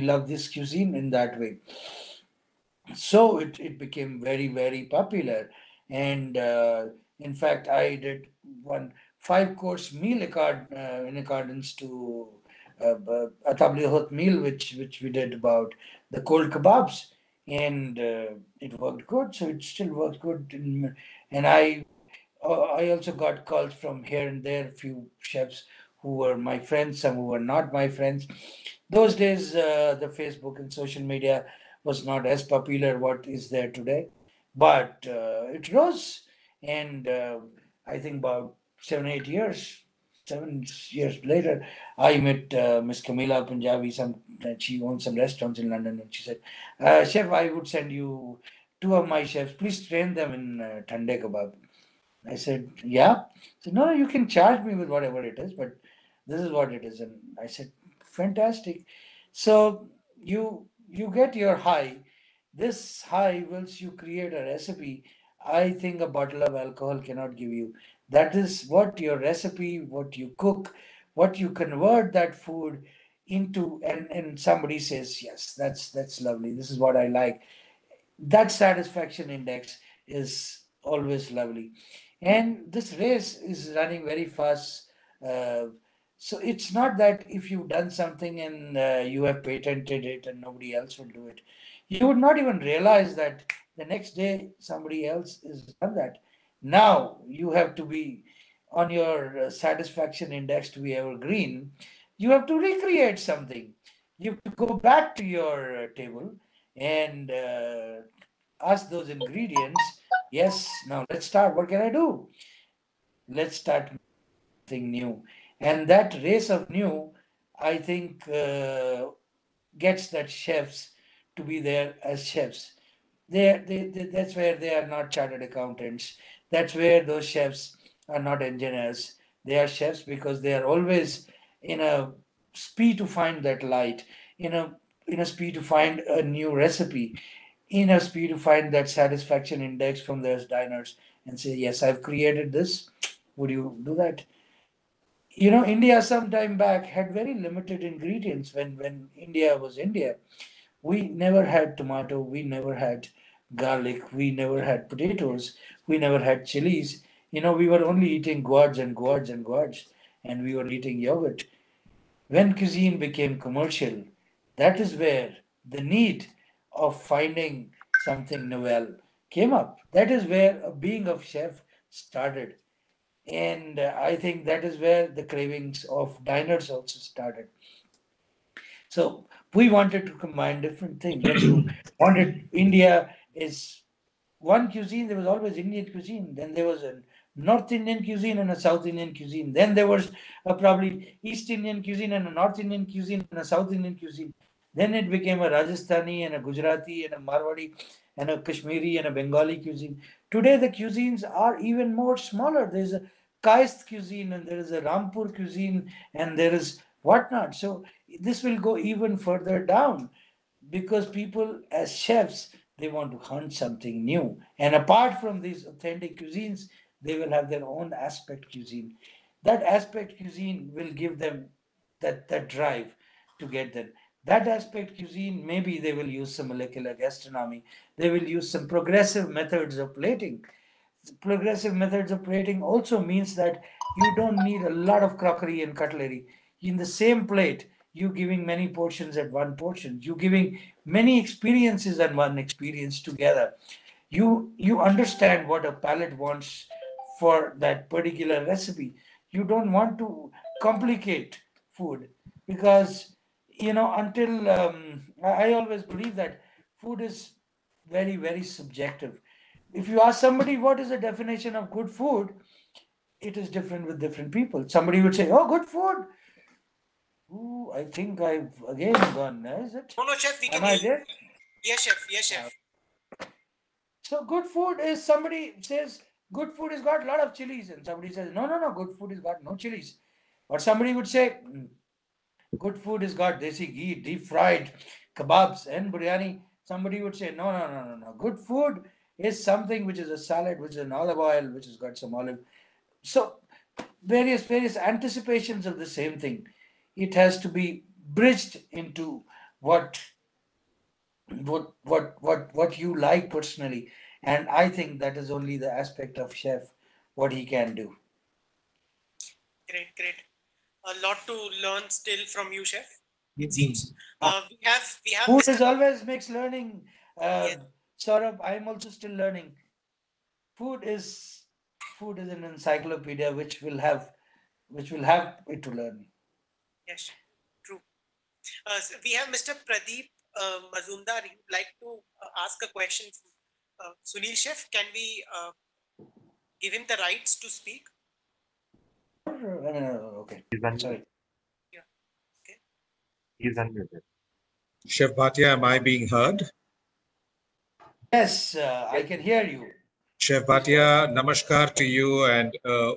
love this cuisine in that way. So it became very, very popular, and in fact I did one 5 course meal in accordance to a tabligh meal which we did about the cold kebabs, and it worked good, so it still works good and I also got calls from here and there, a few chefs who were my friends, some who were not my friends. Those days, the Facebook and social media was not as popular what is there today, but it rose, and I think about 7 8 years, 7 years later, I met Miss Camila Punjabi. She owns some restaurants in London, and she said, "Chef, I would send you two of my chefs. Please train them in Thande kebab." I said, yeah. He said, no, no, you can charge me with whatever it is, but this is what it is. And I said, fantastic. So you get your high. This high, once you create a recipe, I think a bottle of alcohol cannot give you. That is what your recipe, what you cook, what you convert that food into, and somebody says, yes, that's lovely. This is what I like. That satisfaction index is always lovely, and this race is running very fast. uh, so it's not that if you've done something and you have patented it and nobody else will do it, you would not even realize that the next day somebody else has done that. Now you have to be on your satisfaction index to be evergreen. You have to recreate something. You have to go back to your table and ask those ingredients. Yes, now let's start. What can I do? Let's start something new. And that race of new, I think, gets that chefs to be there as chefs. That's where they are not chartered accountants. That's where those chefs are not engineers. They are chefs because they are always in a speed to find that light, in a speed to find a new recipe, in a speed to find that satisfaction index from those diners and say, yes, I've created this. Would you do that? India some time back had very limited ingredients when India was India. We never had tomato, we never had garlic, we never had potatoes, we never had chilies. We were only eating gourds and gourds and gourds, and we were eating yogurt. When cuisine became commercial, that is where the need of finding something novel came up. That is where a being of chef started. And I think that is where the cravings of diners also started. So we wanted to combine different things. When you wanted India is one cuisine, there was always Indian cuisine. Then there was a North Indian cuisine and a South Indian cuisine. Then there was probably East Indian cuisine and a North Indian cuisine and a South Indian cuisine. Then it became a Rajasthani and a Gujarati and a Marwadi and a Kashmiri and a Bengali cuisine. Today the cuisines are even more smaller. There's a Kaist cuisine and there is a Rampur cuisine and there is whatnot. So this will go even further down because people as chefs, they want to hunt something new, and apart from these authentic cuisines, they will have their own aspect cuisine. That aspect cuisine will give them that drive to get that. That aspect cuisine, maybe they will use some molecular gastronomy, they will use some progressive methods of plating. Progressive methods of plating also means that you don't need a lot of crockery and cutlery in the same plate. You giving many portions at one portion, you giving many experiences and one experience together. You understand what a palate wants for that particular recipe. You don't want to complicate food because until I always believe that food is very, very subjective. If you ask somebody what is the definition of good food, it is different with different people. Somebody would say, "Oh, good food." Ooh, I think I've again gone. Is it? No, chef, we can Am I hear you. there? Yes, chef. Yes, chef. So good food is, somebody says good food has got a lot of chilies, and somebody says no, no, no, good food has got no chilies. Or somebody would say good food has got desi ghee, deep fried kebabs and biryani. Somebody would say no, no, no, no, no. Good food is something which is a salad, which is an olive oil, which has got some olive. So various anticipations of the same thing. It has to be bridged into what what you like personally, and I think that is only the aspect of chef what he can do. Great, great. A lot to learn still from you, chef. It seems. We have Food Mr. is always makes learning. Yes, Saurabh, I am also still learning. food is Food is an encyclopedia which will have it to learn. yes, true. So we have Mr. Pradeep Mazumdar. He would like to ask a question. Sunil chef, can we give him the rights to speak? Okay, He's unmuted. sorry. Yeah. Okay. He's unmuted. Chef Bhatia, am I being heard? Yes, I can hear you. Chef Bhatia, namaskar to you and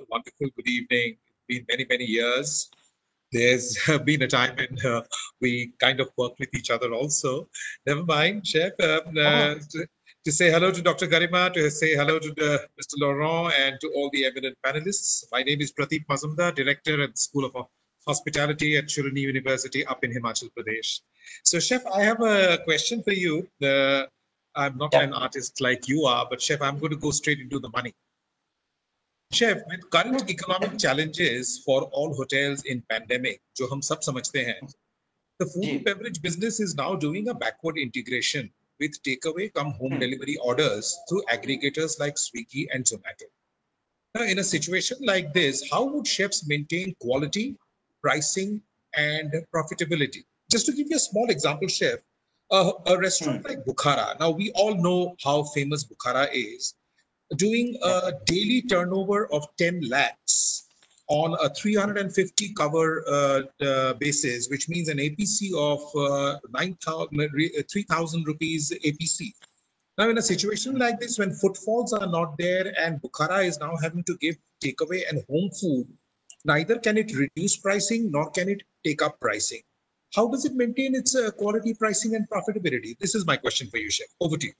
wonderful good evening. It's been many, many years. There's been a time when we kind of worked with each other also. Never mind, Chef. To say hello to Dr. Garima, to say hello to Mr. Laurent, and to all the eminent panelists. My name is Pradeep Mazumdar, Director at the School of Hospitality at Shirani University up in Himachal Pradesh. So, Chef, I have a question for you. I'm not an artist like you are, but Chef, I'm going to go straight into the money. Chef, with current economic challenges for all hotels in pandemic, जो हम सब समझते हैं, the food and beverage business is now doing a backward integration with takeaway come home delivery orders through aggregators like Swiggy and Zomato. Now, in a situation like this, how would chefs maintain quality, pricing, and profitability? Just to give you a small example, Chef, a restaurant like Bukhara. Now, we all know how famous Bukhara is. Doing a daily turnover of 10 lakhs on a 350 cover basis, which means an APC of 3,000 rupees APC. Now, in a situation like this, when footfalls are not there and Bukhara is now having to give takeaway and home food, neither can it reduce pricing nor can it take up pricing. How does it maintain its quality, pricing, and profitability? This is my question for you, Chef. Over to you.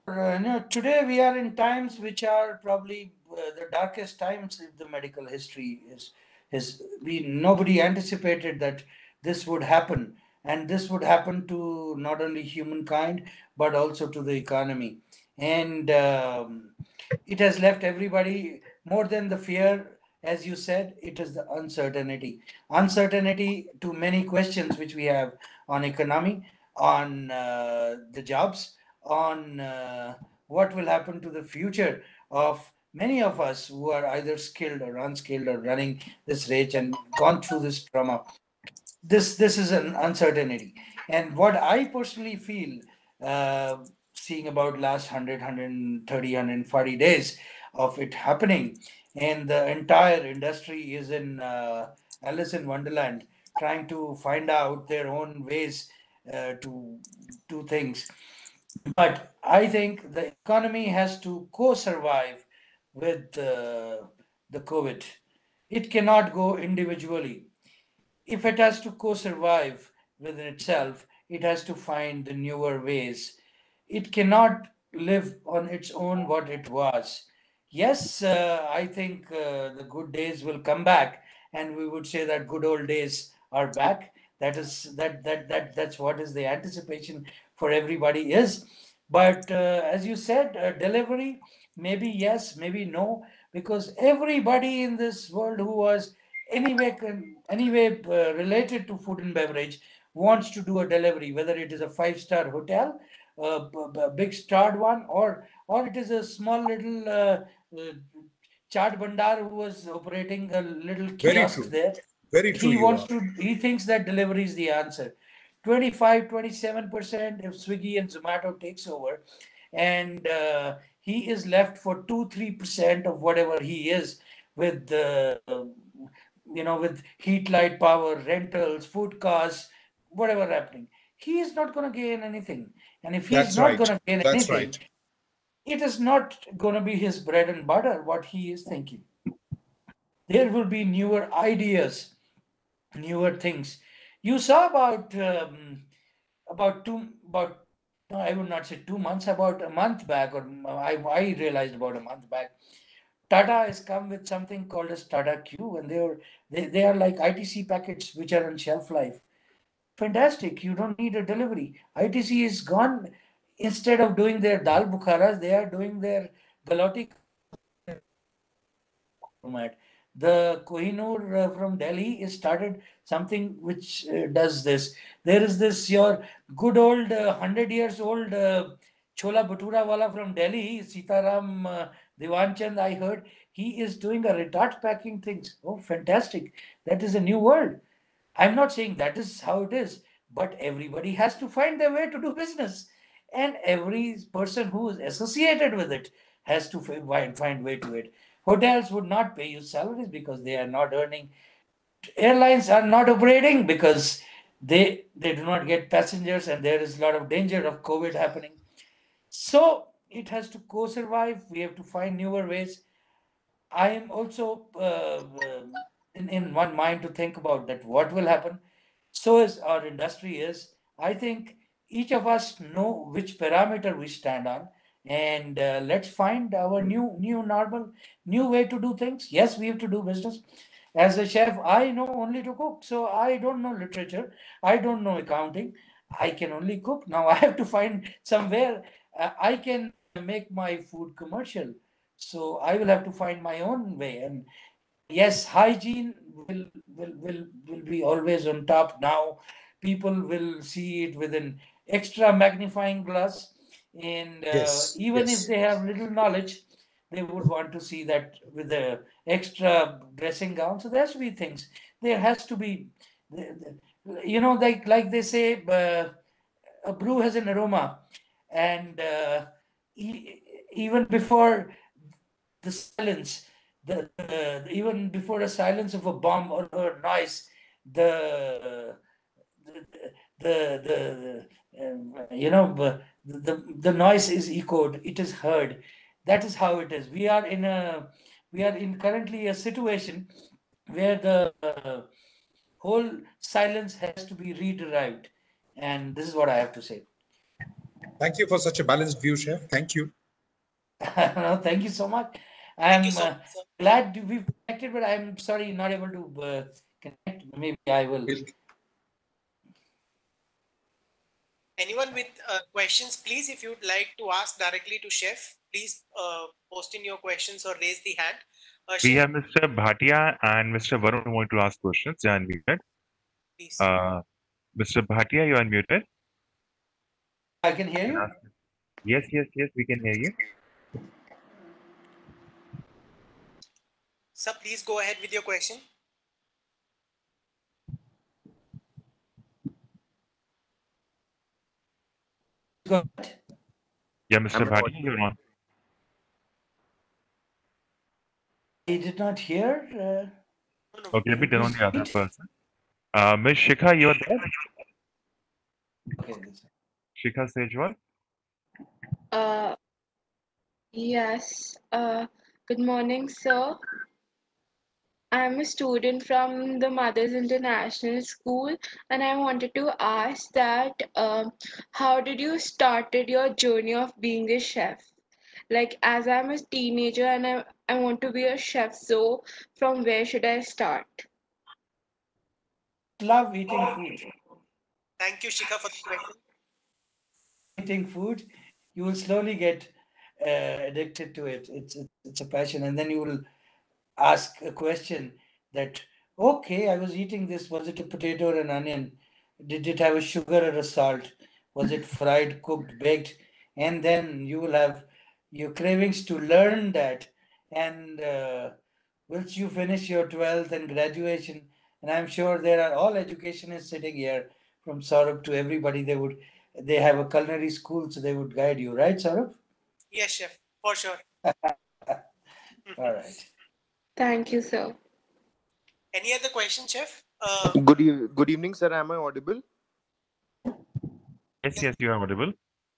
No, today we are in times which are probably the darkest times in the medical history. Is we Nobody anticipated that this would happen, and this would happen to not only humankind but also to the economy, and it has left everybody more than the fear. As you said, it is the uncertainty to many questions which we have on economy, on the jobs, on what will happen to the future of many of us who are either skilled or unskilled or running this race and gone through this trauma. This is an uncertainty, and what I personally feel, uh, seeing about last 140 days of it happening, and the entire industry is in Alice in Wonderland, trying to find out their own ways to do things. But I think the economy has to co-survive with the COVID. It cannot go individually. If it has to co-survive within itself, it has to find the newer ways. It cannot live on its own what it was. Yes, I think the good days will come back, and we would say that good old days are back. That's what is the anticipation for everybody is. But as you said, delivery, maybe yes, maybe no, because everybody in this world who was anyway related to food and beverage wants to do a delivery, whether it is a five-star hotel, a big starred one, or it is a small little chaat bandar who was operating a little kiosk there. Very true. He thinks that delivery is the answer. 25, 27% if Swiggy and Zomato takes over, and he is left for 2-3% of whatever he is with with heat, light, power, rentals, food costs, whatever happening. He is not going to gain anything, and if he is That's not right. going to gain That's anything, right. it is not going to be his bread and butter what he is thinking. There will be newer ideas, newer things. You saw about no, I would not say 2 months, about a month back, or I realized about a month back, Tata has come with something called as Tata Q, and they are like ITC packets which are on shelf life. Fantastic! You don't need a delivery. ITC is gone. Instead of doing their dal bukharas, they are doing their galati format. The Kohinoor from Delhi is started something which does this. There is this your good old 100 years old Chola Bhatura wala from Delhi, Sitaram Divanchand. I heard he is doing a retard packing things. Oh, fantastic! That is a new world. I'm not saying that is how it is, but everybody has to find their way to do business, and every person who is associated with it has to find way to it. Hotels would not pay you salaries because they are not earning. Airlines are not operating because they do not get passengers, and there is a lot of danger of COVID happening. So it has to co-survive. We have to find newer ways. I am also in one mind to think about that what will happen. So as our industry is, I think each of us know which parameter we stand on, and let's find our new normal, new way to do things. Yes, we have to do business. As a chef, I know only to cook, so I don't know literature. I don't know accounting. I can only cook. Now I have to find somewhere I can make my food commercial. So I will have to find my own way. And yes, hygiene will be always on top now. People will see it with an extra magnifying glass, and Yes. even if Yes. they have little knowledge, they would want to see that with the extra dressing gown. So there has to be things. There has to be, like they say, a brew has an aroma, and even before the silence, even before a silence of a bomb or a noise, the the noise is echoed. It is heard. That is how it is. We are in currently a situation where the whole silence has to be re-derived, and this is what I have to say. Thank you for such a balanced view, Chef. Thank you. No, thank you so much. Thank you I'm so much, sir. glad we've connected, but I'm sorry not able to connect. Maybe I will. We'll Anyone with questions, please, if you'd like to ask directly to Chef, please post in your questions or raise the hand. We Chef, have Mr. Bhatia and Mr. Varun who want to ask questions. They are unmuted. please. Mr. Bhatia, you are unmuted. I can hear You can you. ask. Yes, yes, yes, we can hear you. Sir, please go ahead with your question. Go ahead. Yeah, Mr. Bhatia, you're on. I did not hear. No, no, Okay, let me turn on Please the other repeat. person. Miss Shikha, you're there? Okay. Shikha Sejwal? Uh, yes. Good morning, sir. I'm a student from the Mothers International School, and I wanted to ask that how did you started your journey of being a chef? Like, as I'm a teenager and I want to be a chef, so from where should I start? Love eating food. thank you, Shikha, for the question. Eating food, you will slowly get addicted to it. It's a passion, and then you will ask a question that, okay, I was eating this. Was it a potato or an onion? Did it have a sugar or a salt? Was it fried, cooked, baked? And then you will have your cravings to learn that. And once you finish your 12th and graduation, and I'm sure there are all educationists sitting here from Saurabh to everybody, they have a culinary school, so they would guide you, right, Saurabh? Yes, chef, for sure. All right. Thank you, sir. Any other question, chef? Good evening, sir. Am I audible? Yes, yes, you are audible.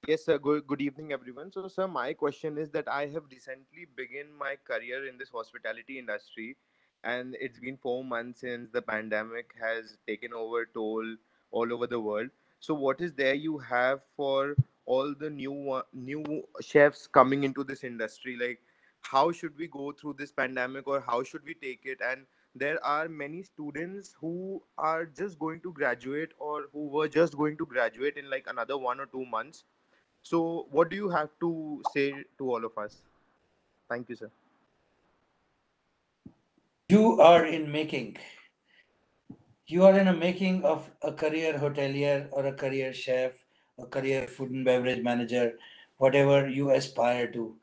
Yes, sir. Good evening, everyone. So, sir, my question is that I have recently begun my career in this hospitality industry, and it's been 4 months since the pandemic has taken over toll all over the world. So, what is there you have for all the new chefs coming into this industry? Like, how should we go through this pandemic, or how should we take it? And there are many students who are just going to graduate, or who were just going to graduate in like another 1 or 2 months. So, what do you have to say to all of us? Thank you, sir. You are in making. You are in a making of a career hotelier or a career chef, a career food and beverage manager, whatever you aspire to.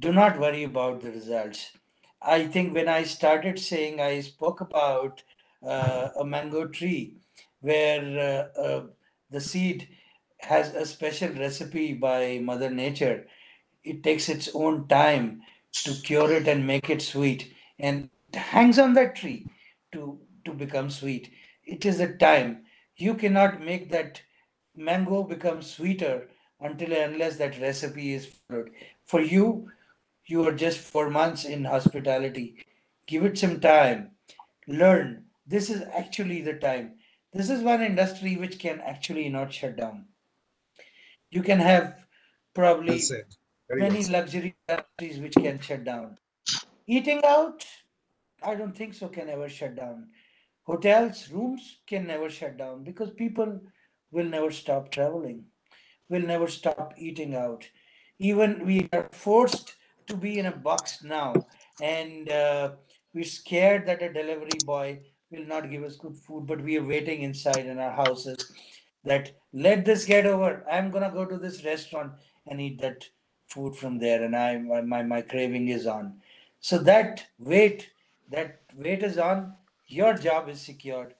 Do not worry about the results. I think when I started saying, I spoke about a mango tree where the seed has a special recipe by Mother Nature. It takes its own time to cure it and make it sweet, and it hangs on that tree to become sweet. It is a time. You cannot make that mango become sweeter until and unless that recipe is followed. For you, you are just 4 months in hospitality. Give it some time. Learn. This is actually the time. This is one industry which can actually not shut down. You can have Well probably said. Very well many said. luxury industries which can shut down. Eating out, I don't think so, can ever shut down. Hotels, rooms can never shut down because people will never stop traveling, will never stop eating out. Even we are forced to be in a box now, and we're scared that a delivery boy will not give us good food, but we are waiting inside in our houses that let this get over. I'm gonna go to this restaurant and eat that food from there, and my craving is on. So that weight is on. Your job is secured.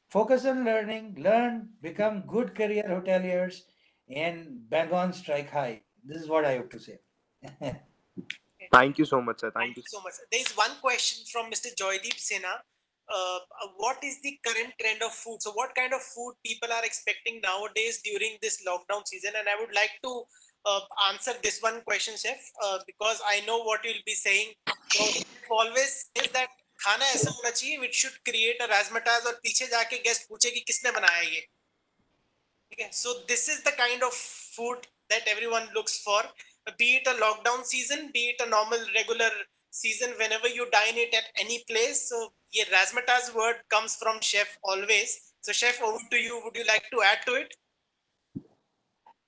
Focus on learning, learn, become good career hoteliers, and bang on, strike high. This is what I have to say. Thank you so much, sir. Thank Thank you. you so much. There is one question from Mr. Joydeep Sinha. What is the current trend of food? So, what kind of food people are expecting nowadays during this lockdown season? And I would like to answer this one question, chef, because I know what you'll be saying. So, chef always says that खाना ऐसा होना चाहिए which should create a razzmatazz और पीछे जाके guest पूछे कि किसने बनाया ये. Okay, so this is the kind of food that everyone looks for, be it a lockdown season, be it a normal regular season, whenever you dine it at any place. So yeah, razzmatazz word comes from chef always. So chef, over to you. Would you like to add to it?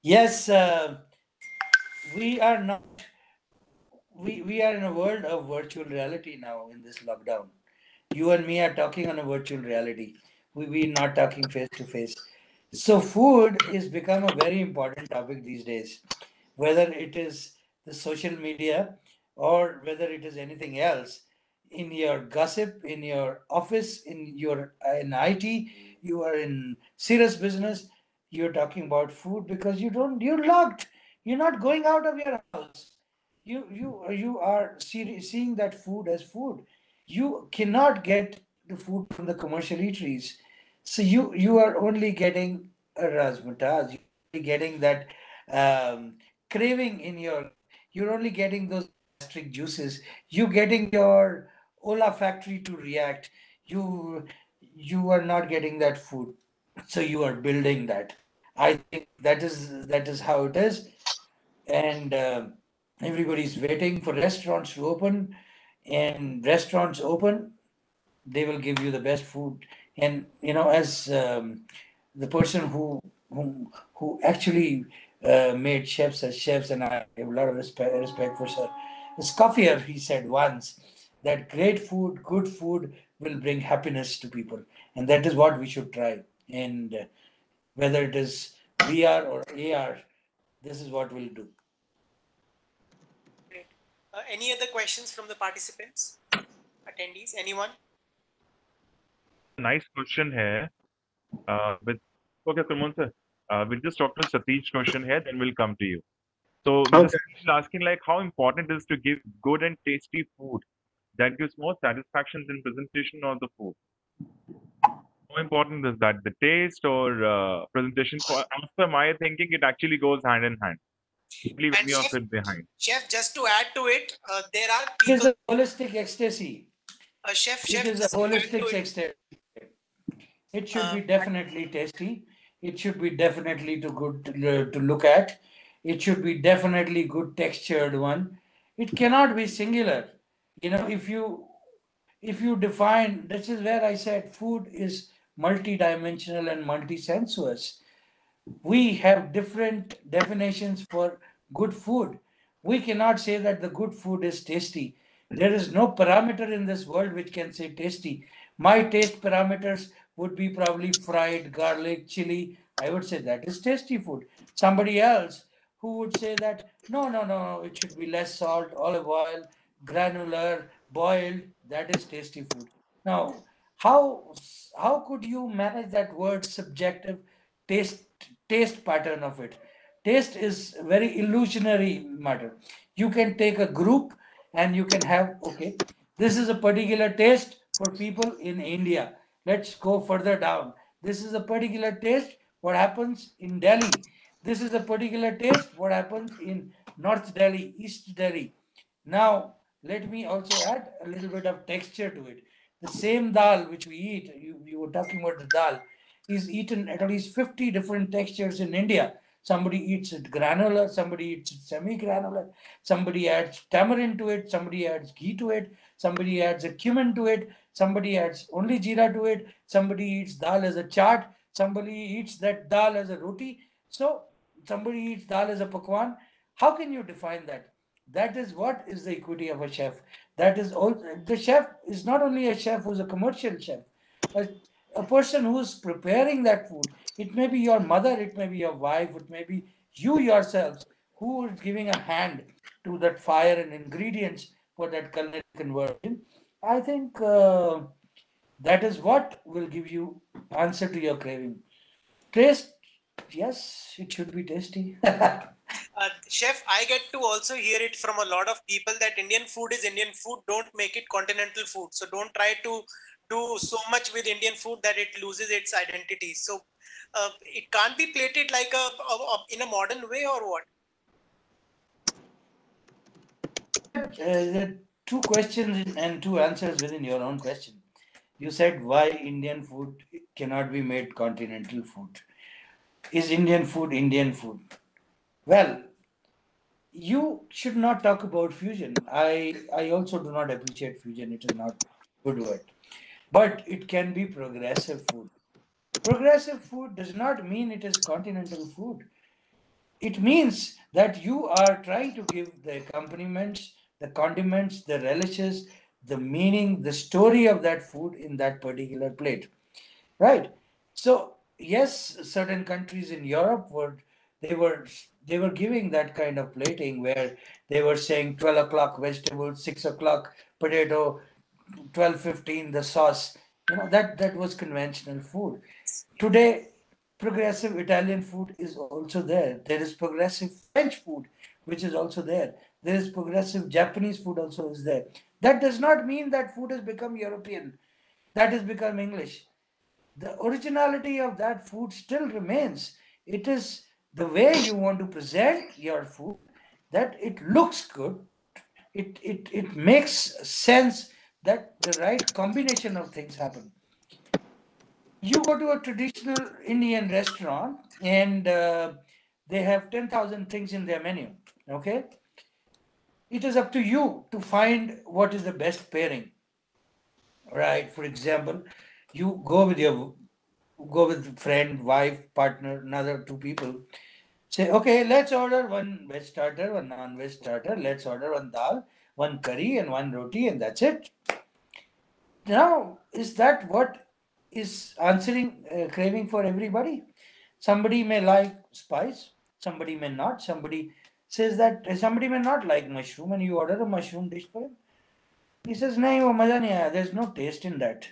Yes, we are not. We are in a world of virtual reality now in this lockdown. You and me are talking on a virtual reality. We're not talking face to face. So food is become a very important topic these days, whether it is the social media or whether it is anything else. In your gossip, in your office, in your in IT, you are in serious business. You're talking about food because you're locked. You're not going out of your house. You are seeing that food as food. You cannot get the food from the commercial eateries, so you are only getting a razzmatazz. You're only getting that craving in your. You're only getting those gastric juices. You're getting your olfactory to react. You are not getting that food, so you are building that. I think that is how it is, and everybody's waiting for restaurants to open, and restaurants open, they will give you the best food. And as the person who actually made chefs as chefs, and I have a lot of respect for Sir Scoffier, he said once that great food, good food will bring happiness to people, and that is what we should try. And whether it is VR or AR, this is what we'll do. Great. Any other questions from the participants, attendees? Anyone? Nice question here. With okay, Kulmon sir. We'll just talk to Satish question here, then we'll come to you. So Mrs. Sandy is asking like how important it is to give good and tasty food that gives more satisfaction than presentation of the food. How important is that? The taste or presentation? For as per my thinking, it actually goes hand in hand. Leave And any of it behind. chef, just to add to it, there are It is people. a holistic ecstasy. Chef, It is a just to add holistic to it, ecstasy. It should be definitely tasty. It should be definitely too good to look at. It should be definitely good textured one. It cannot be singular. You know, if you define, this is where I said food is multidimensional and multisensuous. We have different definitions for good food. We cannot say that the good food is tasty. There is no parameter in this world which can say tasty. My taste parameters would be probably fried, garlic, chili. I would say that is tasty food. Somebody else who would say that no, it should be less salt, olive oil, granular, boiled. That is tasty food. Now, how how could you manage that word subjective taste taste pattern of it? Taste is very illusionary matter. You can take a group and you can have, okay, this is a particular taste for people in India. Let's go further down. This is a particular taste what happens in Delhi. This is a particular taste what happens in North Delhi, East Delhi. Now, let me also add a little bit of texture to it. The same dal which we eat, you were talking about the dal, is eaten at least 50 different textures in India. Somebody eats it granular, somebody eats it semi-granular, somebody adds tamarind to it, somebody adds ghee to it, somebody adds a cumin to it, somebody adds only jeera to it, somebody eats dal as a chaat, somebody eats that dal as a roti, so somebody eats dal as a pakwan. How can you define that? That is what is the equity of a chef. That is all. The chef is not only a chef who's a commercial chef, a, a person who's preparing that food. It may be your mother, it may be your wife, it may be you yourselves who is giving a hand to that fire and ingredients for that culinary conversion. I think that is what will give you answer to your craving. Taste, yes, it should be tasty. chef, I get to also hear it from a lot of people that Indian food is Indian food. Don't make it continental food. So don't try to do so much with Indian food that it loses its identity. So it can't be plated like in a modern way, or what? There are two questions and two answers within your own question. You said why Indian food cannot be made continental food. Is Indian food Indian food? Well, you should not talk about fusion. I also do not appreciate fusion. It is not good word. But it can be progressive food. Progressive food does not mean it is continental food. It means that you are trying to give the accompaniments, the condiments, the relishes, the meaning, the story of that food in that particular plate, right? So yes, certain countries in Europe they were they were giving that kind of plating where they were saying 12 o'clock vegetables, 6 o'clock potato, 12:15 the sauce. You know that was conventional food. Today, progressive Italian food is also there. There is progressive French food, which is also there. There is progressive Japanese food also is there. That does not mean that food has become European. That has become English. The originality of that food still remains. It is the way you want to present your food that it looks good. It makes sense that the right combination of things happen. You go to a traditional Indian restaurant and they have 10,000 things in their menu. Okay. It is up to you to find what is the best pairing. Right. For example, you go with friend, wife, partner, another two people. Say, okay, let's order one veg starter, one non-veg starter. Let's order one dal, one curry, and one roti, and that's it. Now, is that what is answering craving for everybody? Somebody may like spice, somebody may not. Somebody says that somebody may not like mushroom, and you order a mushroom dish for him. He says, "Nahi, wo maza nahi aaya. There's no taste in that."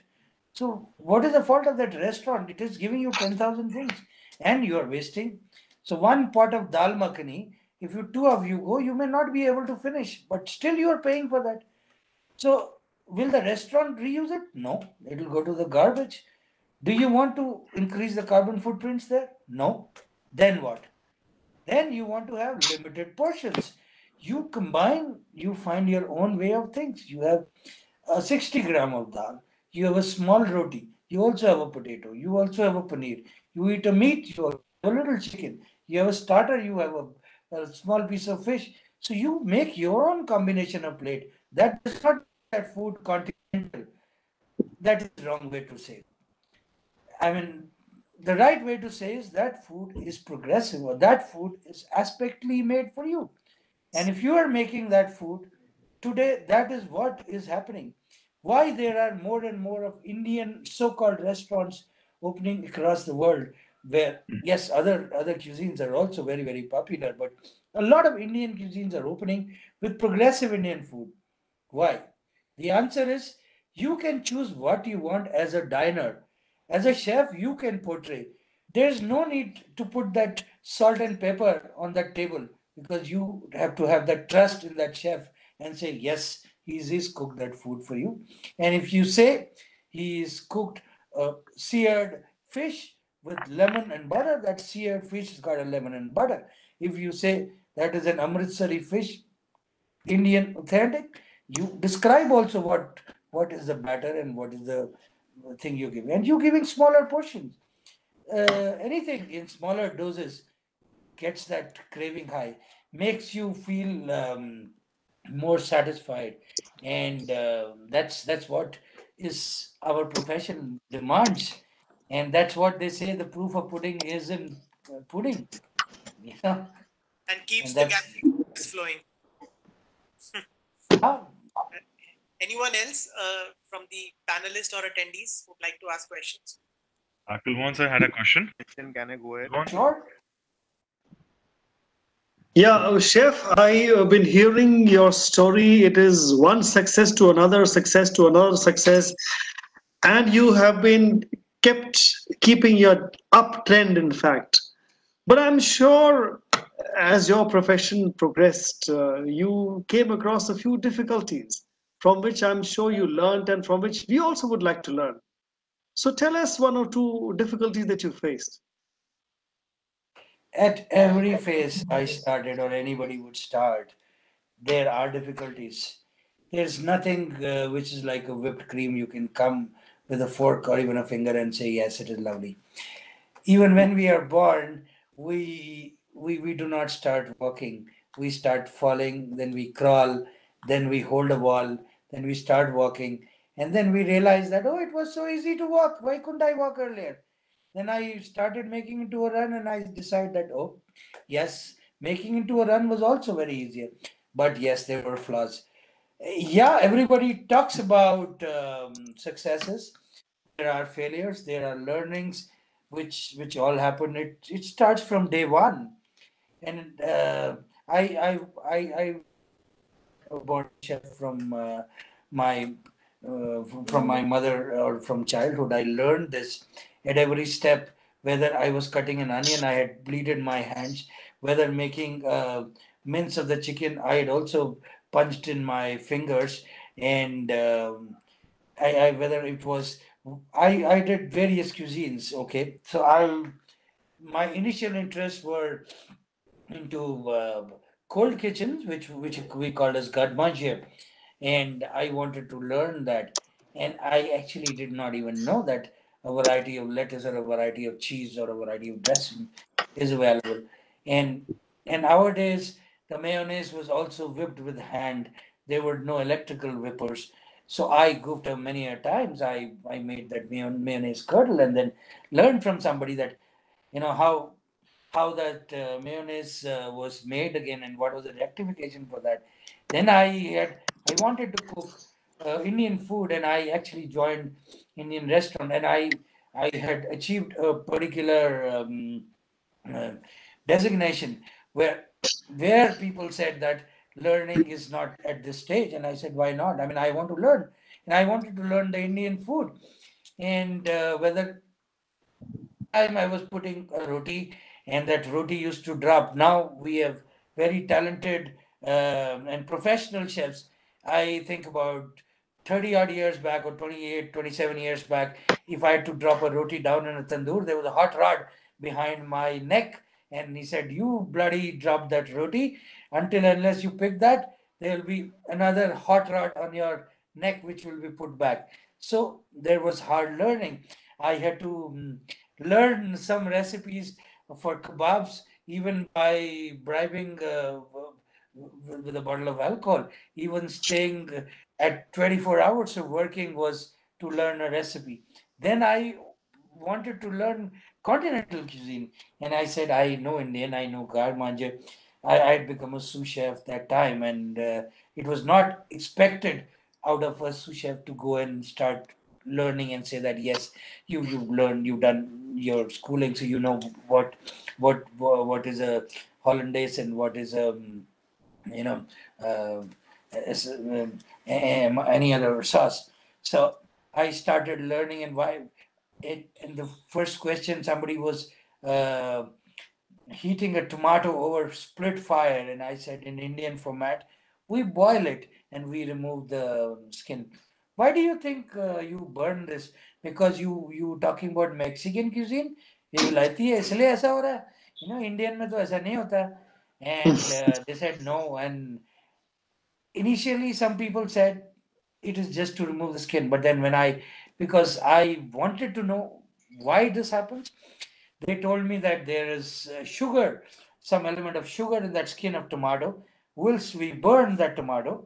So, what is the fault of that restaurant? It is giving you 10,000 things, and you are wasting. So, one pot of dal makhani If you two of you go, you may not be able to finish, but still you are paying for that. So will the restaurant reuse it? No, it will go to the garbage. Do you want to increase the carbon footprints there? No. Then what? Then you want to have limited portions. You combine, you find your own way of things. You have 60 gram of dal. You have a small roti. You also have a potato. You also have a paneer. You eat a meat. You also have a little chicken. You have a starter. You have a small piece of fish. So you make your own combination of plate. That does not make that food continental. That is the wrong way to say. I mean, the right way to say is that food is progressive, or that food is aspectly made for you. And if you are making that food today, that is what is happening. Why there are more and more of Indian so-called restaurants opening across the world, where yes, other cuisines are also very popular, but a lot of Indian cuisines are opening with progressive Indian food. Why? The answer is you can choose what you want as a diner. As a chef, you can portray. There's no need to put that salt and pepper on that table, because you have to have that trust in that chef and say, yes, he's cooked that food for you. And if you say he's cooked seared fish with lemon and butter, that seared fish has got a lemon and butter. If you say that is an Amritsari fish, Indian authentic, you describe also what is the batter and what is the thing you're giving, and you're giving smaller portions. Anything in smaller doses gets that craving high, makes you feel more satisfied, and that's what is our profession demands, and that's what they say. The proof of pudding is in pudding, you know, And keeps and the that's gastric flowing. how. Anyone else from the panelists or attendees would like to ask questions? Kulwant sir had a question. Can I go ahead? Sure. Yeah, Chef, I have been hearing your story. It is one success to another success to another success, and you have been keeping your uptrend, in fact. But I'm sure as your profession progressed, you came across a few difficulties from which I'm sure you learned and from which we also would like to learn. So tell us one or two difficulties that you faced. At every phase I started, or anybody would start, there are difficulties. There's nothing which is like a whipped cream. You can come with a fork or even a finger and say, yes, it is lovely. Even when we are born, we do not start walking. We start falling, then we crawl, then we hold a wall, then we start walking, and then we realize that, oh, it was so easy to walk. Why couldn't I walk earlier? Then I started making into a run, and I decided that, oh, yes, making into a run was also very easier. But yes, there were flaws. Yeah, everybody talks about successes. There are failures, there are learnings, which all happen. It starts from day one, and I a born chef my from my mother, or from childhood. I learned this at every step. Whether I was cutting an onion, I had bleeded my hands. Whether making mince of the chicken, I had also punched in my fingers. And I whether it was I did various cuisines. Okay, so I my initial interests were into cold kitchens, which we called as garde, and I wanted to learn that. And I actually did not even know that a variety of lettuce or a variety of cheese or a variety of dressing is available. And and nowadays the mayonnaise was also whipped with hand. There were no electrical whippers. So I goofed up many a times. I made that mayonnaise curdle, and then learned from somebody that how that mayonnaise was made again, and what was the rectification for that. Then I wanted to cook Indian food, and I actually joined Indian restaurant, and I had achieved a particular uh, designation where people said that learning is not at this stage, and I said, why not? I mean, I want to learn, and I wanted to learn the Indian food, and whether time I was putting a roti, and that roti used to drop. Now we have very talented and professional chefs. I think about 30 odd years back, or 28, 27 years back, if I had to drop a roti down in a tandoor, there was a hot rod behind my neck. And he said, "You bloody drop that roti. Until unless you pick that, there will be another hot rod on your neck, which will be put back." So there was hard learning. I had to learn some recipes for kebabs, even by bribing with a bottle of alcohol. Even staying at 24 hours of working was to learn a recipe. Then I wanted to learn continental cuisine, and I said, "I know Indian, I know gar manje." I had become a sous chef that time, and it was not expected out of a sous chef to go and start learning and say that, yes, you've learned, you've done your schooling, so you know what is a hollandaise and what is you know uh, any other sauce. So I started learning, and why it, and the first question, somebody was heating a tomato over split fire, and I said, in Indian format, we boil it and we remove the skin. Why do you think you burn this? Because you talking about Mexican cuisine, ये विलायती है इसलिए ऐसा हो रहा है, Indian में तो ऐसा नहीं होता. And they said no. And initially some people said it is just to remove the skin, but then because I wanted to know why this happens, they told me that there is sugar, some element of sugar in that skin of tomato. Whilst we burn that tomato,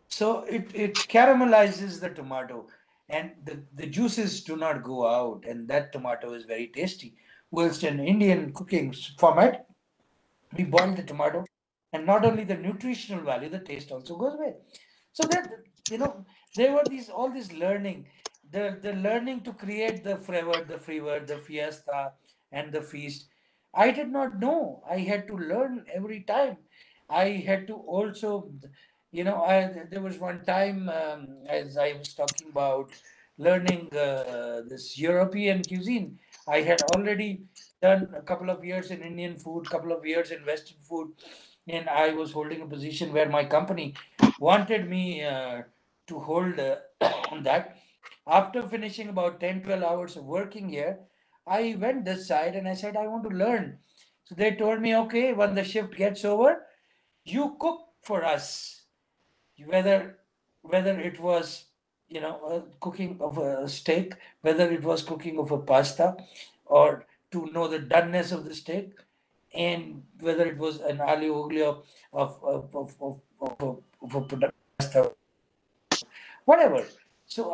so it caramelizes the tomato, and the juices do not go out, and that tomato is very tasty. Whilst in Indian cooking format, we boil the tomato, and not only the nutritional value, the taste also goes away. So that, there were all this learning, the learning to create the flavor, the fiesta, and the feast. I did not know. I had to learn every time. I had to also, there was one time, as I was talking about learning this European cuisine. I had already done a couple of years in Indian food, couple of years in Western food, and I was holding a position where my company wanted me to hold that. After finishing about 10, 12 hours of working here, I went this side and I said, I want to learn. So they told me, okay, when the shift gets over, you cook for us. Whether it was, cooking of a steak, whether it was cooking of a pasta, or to know the doneness of the steak, and whether it was an aglio olio of a pasta, whatever. So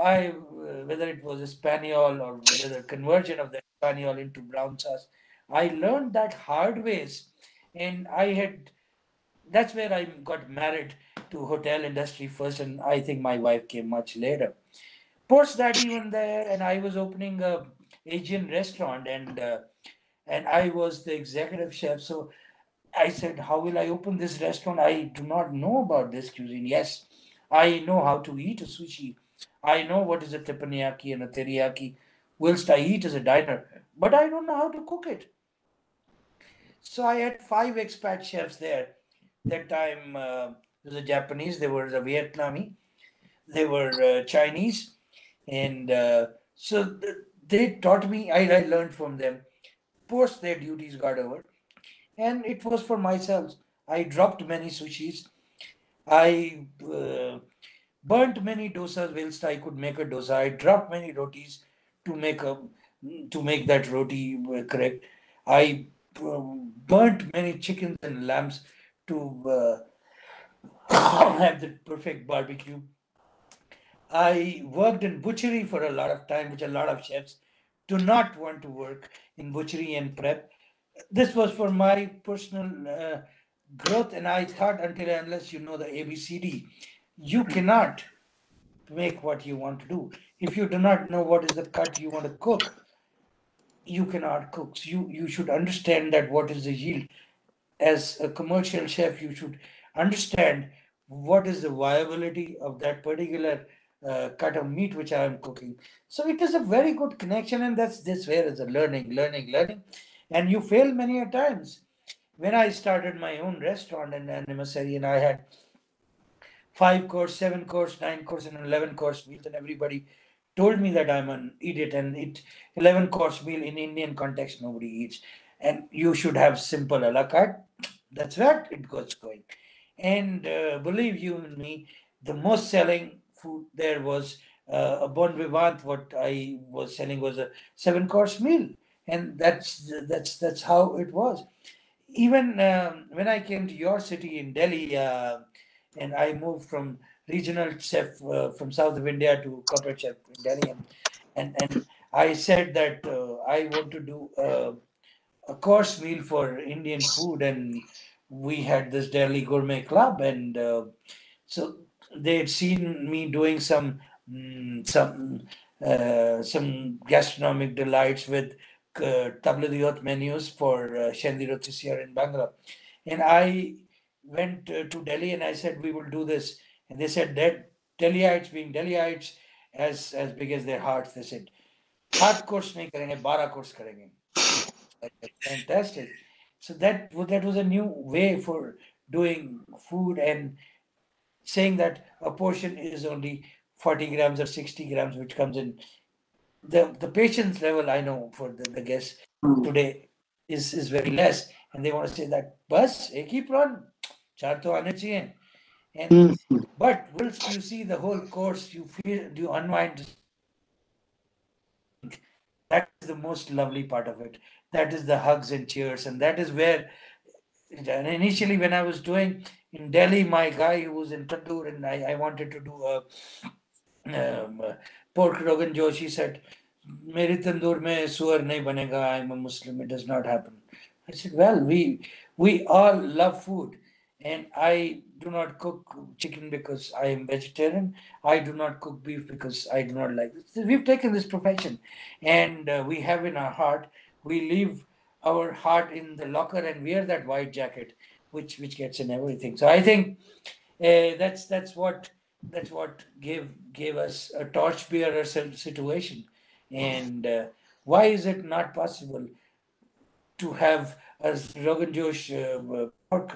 whether it was Espanol or whether conversion of the Espanol into brown sauce, I learned that hard ways, and that's where I got married to hotel industry first, and I think my wife came much later. Post that, even there, and I was opening a Asian restaurant, and I was the executive chef. So I said, how will I open this restaurant? I do not know about this cuisine. Yes, I know how to eat a sushi. I know what is a teppanyaki and a teriyaki, whilst I eat as a diner, but I don't know how to cook it. So I had 5 expat chefs there. That time, there was a Japanese, there was a Vietnamese, they were Chinese, and so they taught me. I learned from them. Post their duties got over, and it was for myself. I dropped many sushis. I burnt many dosas whilst I could make a dosa. I dropped many rotis to make that roti correct. I burnt many chickens and lambs to have the perfect barbecue. I worked in butchery for a lot of time, which a lot of chefs do not want to work in butchery and prep. This was for my personal growth, and I thought, until and unless you know the ABCD, you cannot make what you want to do. If you do not know what is the cut you want to cook, you cannot cook. So you should understand that what is the yield. As a commercial chef, you should understand what is the viability of that particular cut of meat which I am cooking. So it is a very good connection, and that's this where is a learning, and you fail many a times. when I started my own restaurant in Nimish, and I had 5 course, 7 course, 9 course, and 11 course meals, and everybody told me that I'm an idiot. And it 11 course meal in Indian context nobody eats, and you should have simple a la carte. That's what it goes going. And believe you me, the most selling food there was a bon vivant. What I was selling was a 7 course meal, and that's how it was. Even when I came to your city in Delhi, and I moved from regional chef from south of India to corporate chef in Delhi, and I said that I want to do a course meal for Indian food, and we had this Delhi Gourmet Club, and so they had seen me doing some gastronomic delights with table d'hôte menus for Shendi Roti here in Bangla. And I went to Delhi and I said, we will do this. And they said that Delhiites being Delhiites, as big as their hearts, they said, 7 course nahi karenge, 12 course karenge. I said, fantastic. So that was a new way for doing food, and saying that a portion is only 40 grams or 60 grams, which comes in. The patience level, I know, for the guests today is very less, and they want to say that bus ek hi prawn, char to aane chahiye. And but whilst you see the whole course, you feel, you unwind. That is the most lovely part of it. That is the hugs and cheers, and that is where. And initially, when I was doing in Delhi, my guy who was in Tandoor, and I wanted to do a pork rogan josh, he said, मेरे तंदूर में सुअर नहीं बनेगा. I'm a Muslim. It does not happen. I said, well, we all love food, and I do not cook chicken because I am vegetarian. I do not cook beef because I do not like it. We've taken this profession, and we have in our heart. We leave our heart in the locker and wear that white jacket, which gets in everything. So I think that's what gave us a torchbearer situation. And why is it not possible to have a Rogan Josh pork?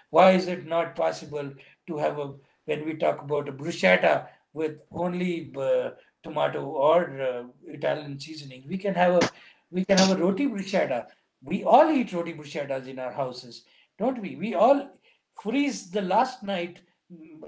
Why is it not possible to have a, when we talk about a bruschetta with only tomato or Italian seasoning? We can have a roti bruschetta. We all eat roti bruschettas in our houses, don't we? We all freeze the last night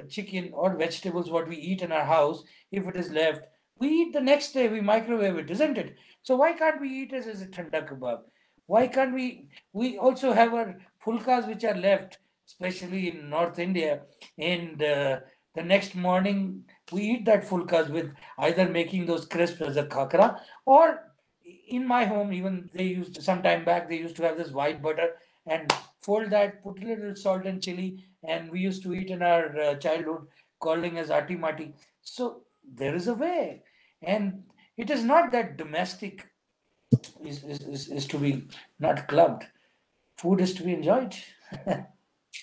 chicken or vegetables what we eat in our house. If it is left, we eat the next day. We microwave it, isn't it? So why can't we eat it as a thanda kebab? Why can't we also have our fulkas which are left, especially in North India, and the next morning we eat that fulkas with either making those crisps as a khakra, or in my home, even they used some time back, they used to have this white butter and fold that, put a little salt and chili, and we used to eat in our childhood, calling as ati mati. So there is a way, and it is not that domestic is to be not clubbed. Food is to be enjoyed.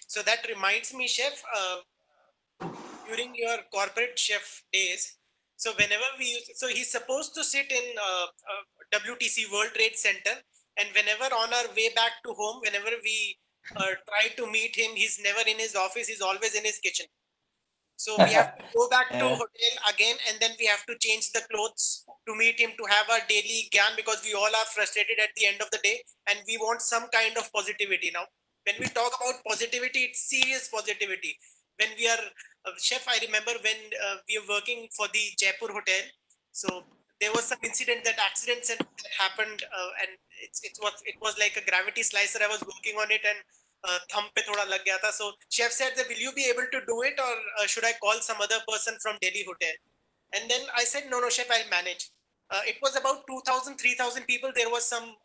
So that reminds me, chef, during your corporate chef days, so whenever so he's supposed to sit in WTC, World Trade Center, and whenever on our way back to home, whenever we try to meet him, he's never in his office, he's always in his kitchen. So we have to go back to hotel again, and then we have to change the clothes to meet him, to have our daily gyan, because we all are frustrated at the end of the day, and we want some kind of positivity. Now, when we talk about positivity, it's serious positivity. When we are, chef, I remember when we were working for the Jaipur hotel. So there was some incident, that accident that happened, and it was like a gravity slicer. I was working on it, and thumb pe thoda lag gaya tha. So chef said that, will you be able to do it, or should I call some other person from Delhi hotel? And then I said, no, chef, I'll manage. It was about 2,000, 3,000 people. There was some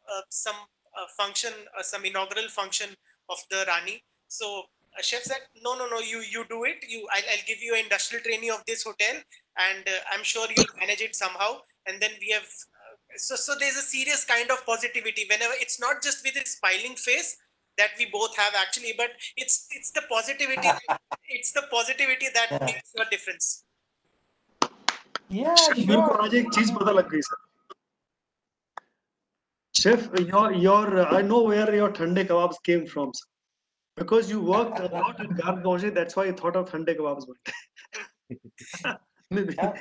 function, some inaugural function of the Rani. So chef said, no, you do it. I'll give you an industrial trainee of this hotel, and I'm sure you'll manage it somehow. And then we have, so there's a serious kind of positivity whenever, it's not just with his smiling face that we both have actually, but it's the positivity. It's the positivity that makes a difference. Yeah, मेरे को sure. आज एक चीज पता लग गई sir. Chef, I know where your thande kebabs came from, sir. Because you worked a lot at Gargaon, that's why you thought of thande kebabs. Maybe. Yeah.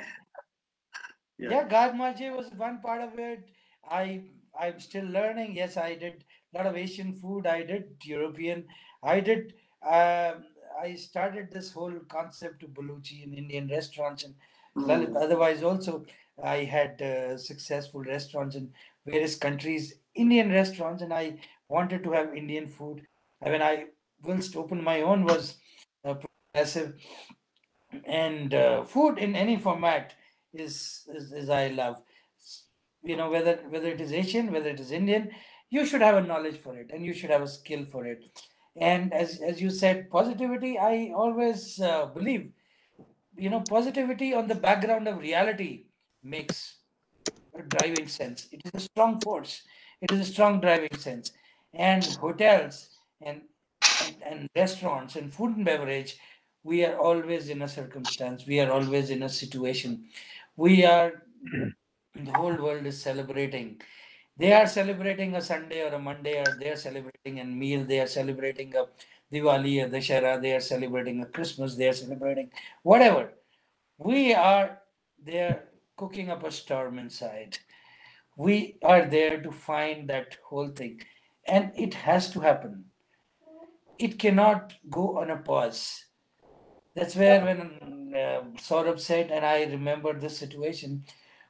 Yeah. Yeah, Garmaje was one part of it. I'm still learning. Yes, I did a lot of Asian food. I did European. I did. I started this whole concept of Baluchi in Indian restaurants and Lalit. Otherwise, also I had successful restaurants in various countries, Indian restaurants, and I wanted to have Indian food. I mean, I whilst opened my own was progressive, and food in any format is I love. You know, whether it is Asian, whether it is Indian, you should have a knowledge for it, and you should have a skill for it. And as you said, positivity. I always believe, you know, positivity on the background of reality makes a driving sense. It is a strong force. It is a strong driving sense. And hotels and restaurants and food and beverage, we are always in a circumstance. We are always in a situation. We are, the whole world is celebrating. They are celebrating a Sunday or a Monday, or they are celebrating a meal. They are celebrating a Diwali, a Dashera. They are celebrating a Christmas. They are celebrating whatever. We are there cooking up a storm inside. We are there to find that whole thing, and it has to happen. It cannot go on a pause. That's where when Saurabh said, and I remember this situation,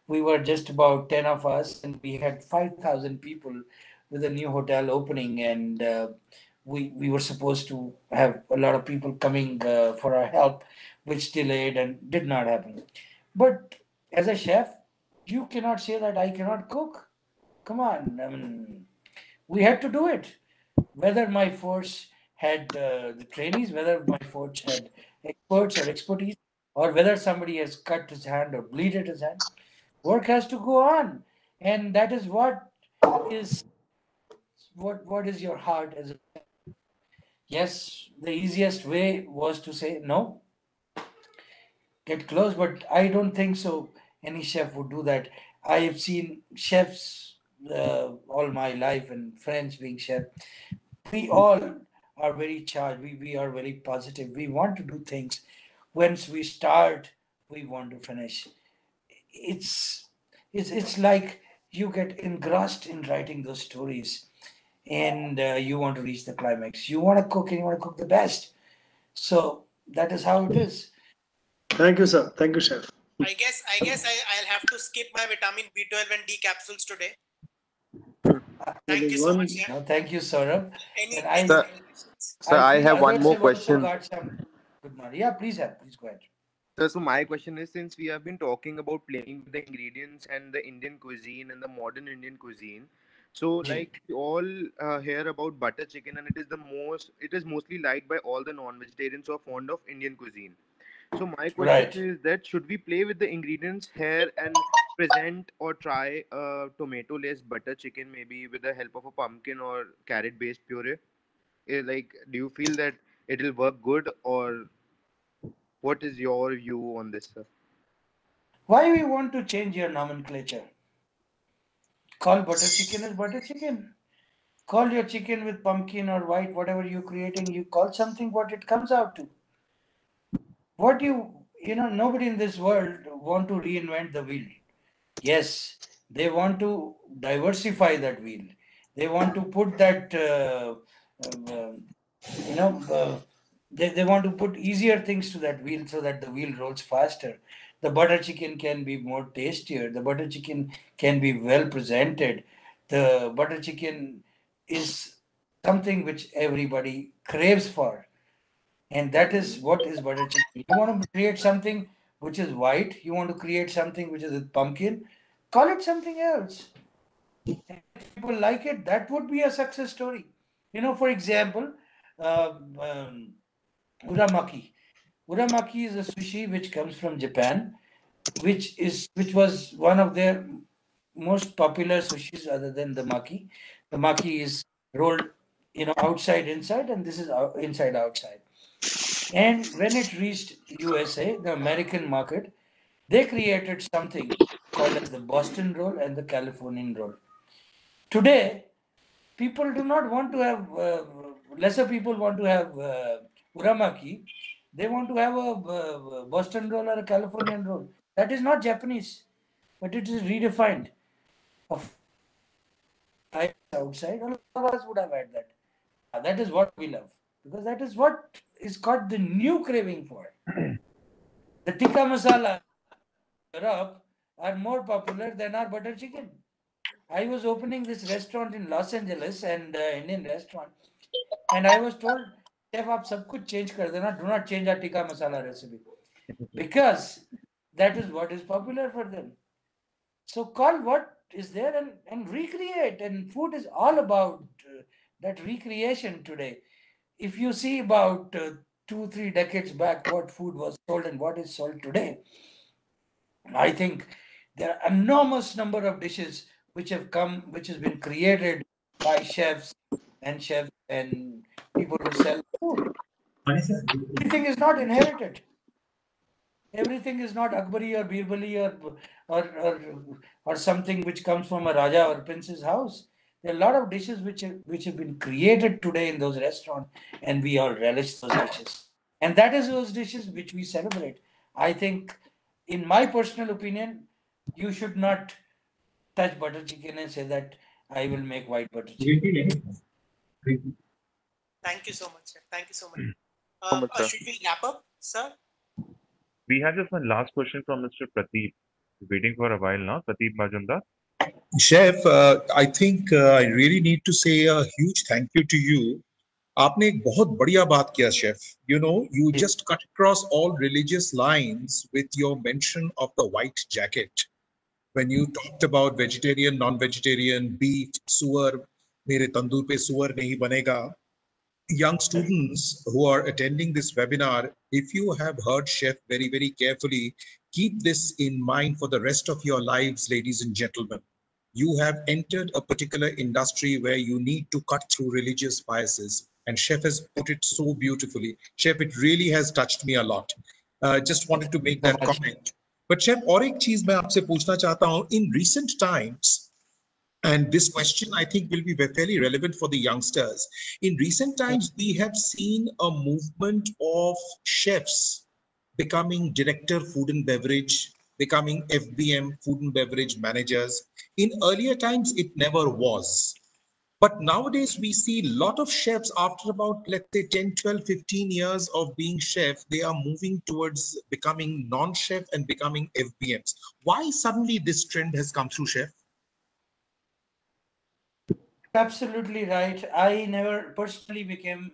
we were just about 10 of us, and we had 5,000 people with a new hotel opening, and we were supposed to have a lot of people coming for our help, which delayed and did not happen. But as a chef, you cannot say that I cannot cook. Come on, I mean, we had to do it. Whether my force had the trainees, whether my force had experts or expertise, or whether somebody has cut his hand or bleeded his hand, work has to go on, and that is is what is your heart as a. Yes, the easiest way was to say no, get close, but I don't think so. Any chef would do that. I have seen chefs all my life and friends being chef. We all are very charged. We are very positive. We want to do things. Once we start, we want to finish. It's it's like you get engrossed in writing those stories, and you want to reach the climax. You want to cook, and you want to cook the best. So that is how it is. Thank you, sir. Thank you, chef. I'll have to skip my vitamin B12 and D capsules today. Thank you There's so one. much, chef. No, thank you, Saurabh. Any And I Sir, questions? sir, I I feel have one others more have also question. got some good money. Yeah, please have. Please go ahead. So my question is, since we have been talking about playing with the ingredients and the Indian cuisine and the modern Indian cuisine, so Ji. like we all hear about butter chicken, and it is mostly liked by all the non-vegetarians who are fond of Indian cuisine. So my question Right. is that should we play with the ingredients here and present or try a tomato-less butter chicken, maybe with the help of a pumpkin or carrot-based puree? Like, do you feel that it will work good, or what is your view on this, sir? Why we want to change your nomenclature? Call butter chicken as butter chicken. Call your chicken with pumpkin or white, whatever you're creating, you call something what it comes out to. What you know, nobody in this world want to reinvent the wheel. Yes, they want to diversify that wheel. They want to put that, uh, you know, they want to put easier things to that wheel so that the wheel rolls faster. The butter chicken can be more tastier. The butter chicken can be well presented. The butter chicken is something which everybody craves for. And that is what is butter chicken. You want to create something which is white, you want to create something which is with pumpkin, call it something else. And if people like it, that would be a success story. You know, for example, uh, um, uramaki. Uramaki is a sushi which comes from Japan, which was one of their most popular sushis other than the maki. The maki is rolled, you know, outside inside, and this is inside outside. And when it reached USA, the American market, they created something called as the Boston roll and the Californian roll. Today, people do not want to have, lesser people want to have uramaki. They want to have a Boston roll or a Californian roll. That is not Japanese, but it is redefined. Of outside, all of us would have had that. That is what we love, because that is what is got the new craving for. The tikka masala in Europe are more popular than our butter chicken. I was opening this restaurant in Los Angeles, and Indian restaurant, and I was told, "Chef, आप सब कुछ change कर देना. Do not change our tikka masala recipe, because that is what is popular for them." So call what is there and recreate. And food is all about that recreation today. If you see about 2-3 decades back what food was sold and what is sold today, I think there are enormous number of dishes which have come, which has been created by chefs and people who sell food. Everything is not inherited. Everything is not Akbari or Birbali or something which comes from a Raja or Prince's house. There are a lot of dishes which have been created today in those restaurants, and we all relish those dishes. And that is those dishes which we celebrate. I think, in my personal opinion, you should not touch butter chicken and say that I will make white butter chicken. Thank you so much, sir. Thank you so much. much, sir. Should we wrap up, sir? We have just one last question from Mr. Prateep. Waiting for a while now. Prateep Majumdar. Chef, I think I really need to say a huge thank you to you. आपने एक बहुत बढ़िया बात किया, Chef. You know, you just cut across all religious lines with your mention of the white jacket. When you talked about vegetarian, non-vegetarian, beef, suar, मेरे तंदूर पे सुअर नहीं बनेगा. Young students who are attending this webinar, if you have heard Chef very, very carefully, keep this in mind for the rest of your lives, ladies and gentlemen. You have entered a particular industry where you need to cut through religious biases. And Chef has put it so beautifully. Chef, it really has touched me a lot. Just wanted to make that comment. But Chef, और एक चीज मैं आपसे पूछना चाहता हूँ. In recent times, and this question, I think, will be fairly relevant for the youngsters. In recent times, we have seen a movement of chefs becoming director food and beverage, becoming FBM, food and beverage managers. In earlier times, it never was. But nowadays, we see a lot of chefs after about, let's say, 10, 12, 15 years of being chef, they are moving towards becoming non-chef and becoming FBMs. Why suddenly this trend has come through, Chef? Absolutely right. I never personally became,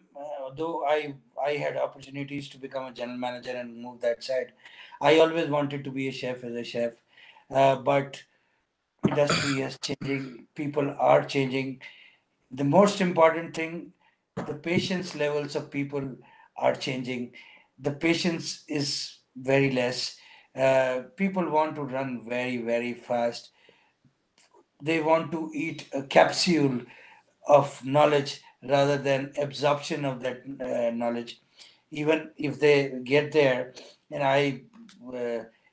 though I had opportunities to become a general manager and move that side. I always wanted to be a chef as a chef, but industry is changing. People are changing. The most important thing, the patience levels of people are changing. The patience is very less. People want to run very, very fast. They want to eat a capsule of knowledge rather than absorption of that knowledge. Even if they get there, and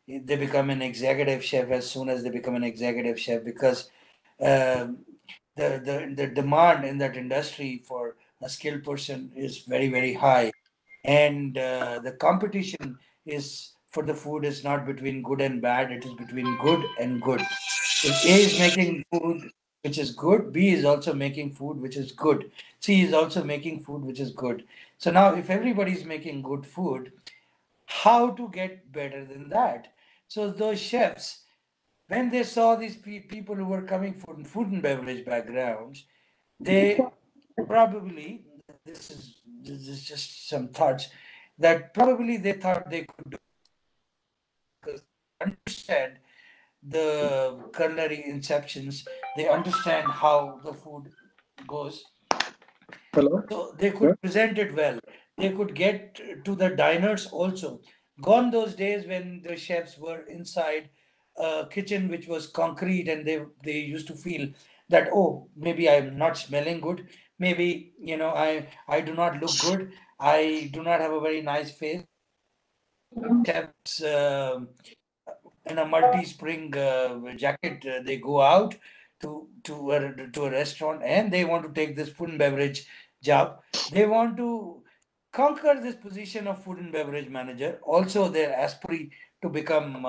they become an executive chef as soon as they become an executive chef, because the demand in that industry for a skilled person is very, very high, and the competition is for the food is not between good and bad, it is between good and good. If A is making food which is good, B is also making food which is good, C is also making food which is good. So now if everybody is making good food, how to get better than that? So those chefs, when they saw these people who were coming from food and beverage backgrounds, they probably, this is just some thoughts, that probably they thought they could do, because they understand the culinary inceptions, they understand how the food goes. Hello? So they could present it well. They could get to the diners also. Gone those days when the chefs were inside a kitchen which was concrete, and they used to feel that, oh, maybe I'm not smelling good. Maybe, I do not look good. I do not have a very nice face. Chefs in a multi-spring jacket, they go out to a restaurant and they want to take this food and beverage job. They want to conquer this position of food and beverage manager. Also, they're aspiring to become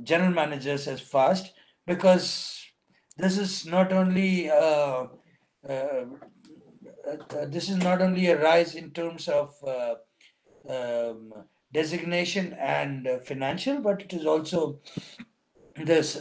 general managers as fast, because this is not only this is not only a rise in terms of um, designation and financial, but it is also this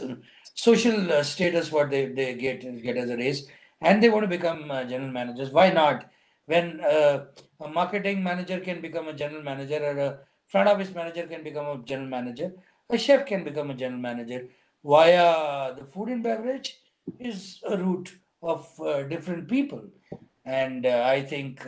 social status what they get as a raise, and they want to become general managers. Why not? When a marketing manager can become a general manager, or a front office manager can become a general manager, a chef can become a general manager via the food and beverage is a route of different people. And I think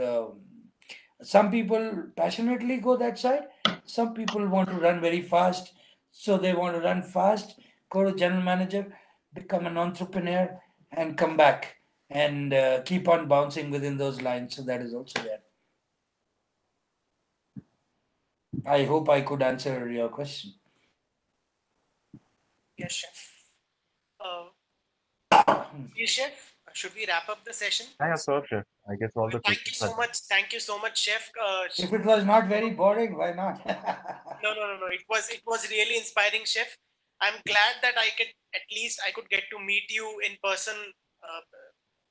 some people passionately go that side. Some people want to run very fast, so they want to run fast, go to general manager, become an entrepreneur, and come back and keep on bouncing within those lines. So that is also there. I hope I could answer your question. Yes, chef. Yes, chef. Should we wrap up the session? Yeah, sure, chef. I guess all the Thank you questions so are much. Thank you so much, chef. If it was not very boring, why not? No. It was really inspiring, chef. I'm glad that I could get to meet you in person, uh,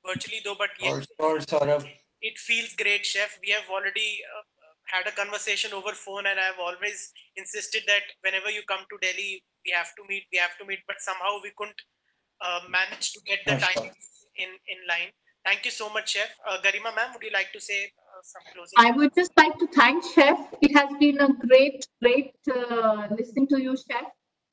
virtually though. But Or yes, sort of. it feels great, chef. We have already had a conversation over phone, and I've always insisted that whenever you come to Delhi, we have to meet. We have to meet. But somehow we couldn't manage to get the No, time sure. in line. Thank you so much, chef. Garima ma'am, would you like to say some closing? I would just like to thank Chef. It has been a great listening to you, Chef.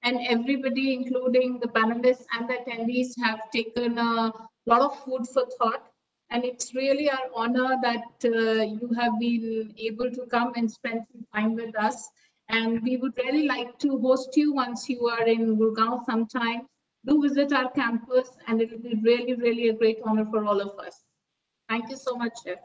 And everybody, including the panelists and the attendees, have taken a lot of food for thought. And it's really our honor that you have been able to come and spend some time with us. And we would really like to host you once you are in Gurgaon sometime. Do visit our campus, and it will be really, really a great honor for all of us. Thank you so much, Chef.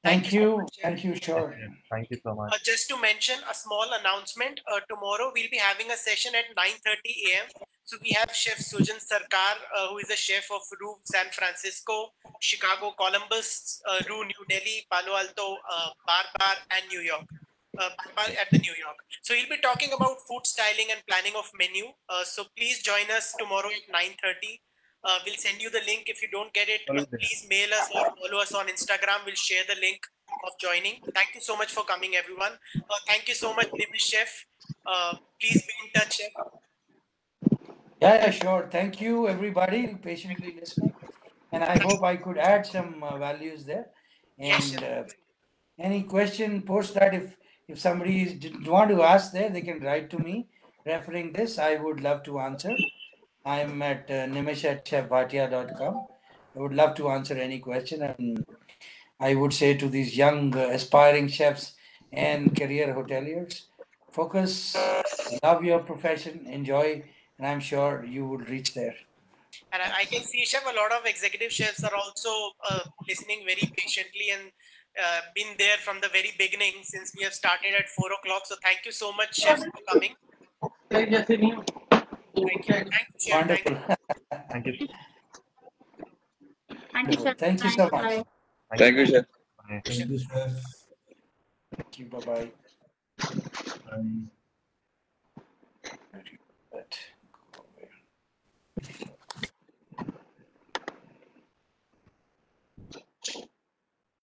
Thank so you. much, chef. Thank you, sure. Thank you so much. Just to mention a small announcement, tomorrow we'll be having a session at 9:30 a.m. So we have Chef Sujan Sarkar, who is a chef of Rue San Francisco, Chicago, Columbus, Rue New Delhi, Palo Alto, Bar Bar, and New York. Bar at the New York. So he'll be talking about food styling and planning of menu. So please join us tomorrow at 9:30. We'll send you the link. If you don't get it, please mail us or follow us on Instagram. We'll share the link of joining. Thank you so much for coming, everyone. Thank you so much, Nimish chef. Please be in touch, chef. Yeah, sure. Thank you, everybody, patiently listening. And I hope I could add some values there. Yes, And any question, post that. If somebody didn't want to ask there, they can write to me referring this. I would love to answer. I'm at nimish@chefbhatia.com. I would love to answer any question. And I would say to these young aspiring chefs and career hoteliers, focus, love your profession, enjoy, and I'm sure you will reach there. and I can see, chef, a lot of executive chefs are also listening very patiently and been there from the very beginning since we have started at 4 o'clock. So thank you so much, chefs, for coming. Thank you. Thank you, chef. Wonderful. Thank you. Thank you, Chef. Thank you so much. Bye. Thank you, chef. Thank you, Chef. Thank you. Bye-bye. Bye. But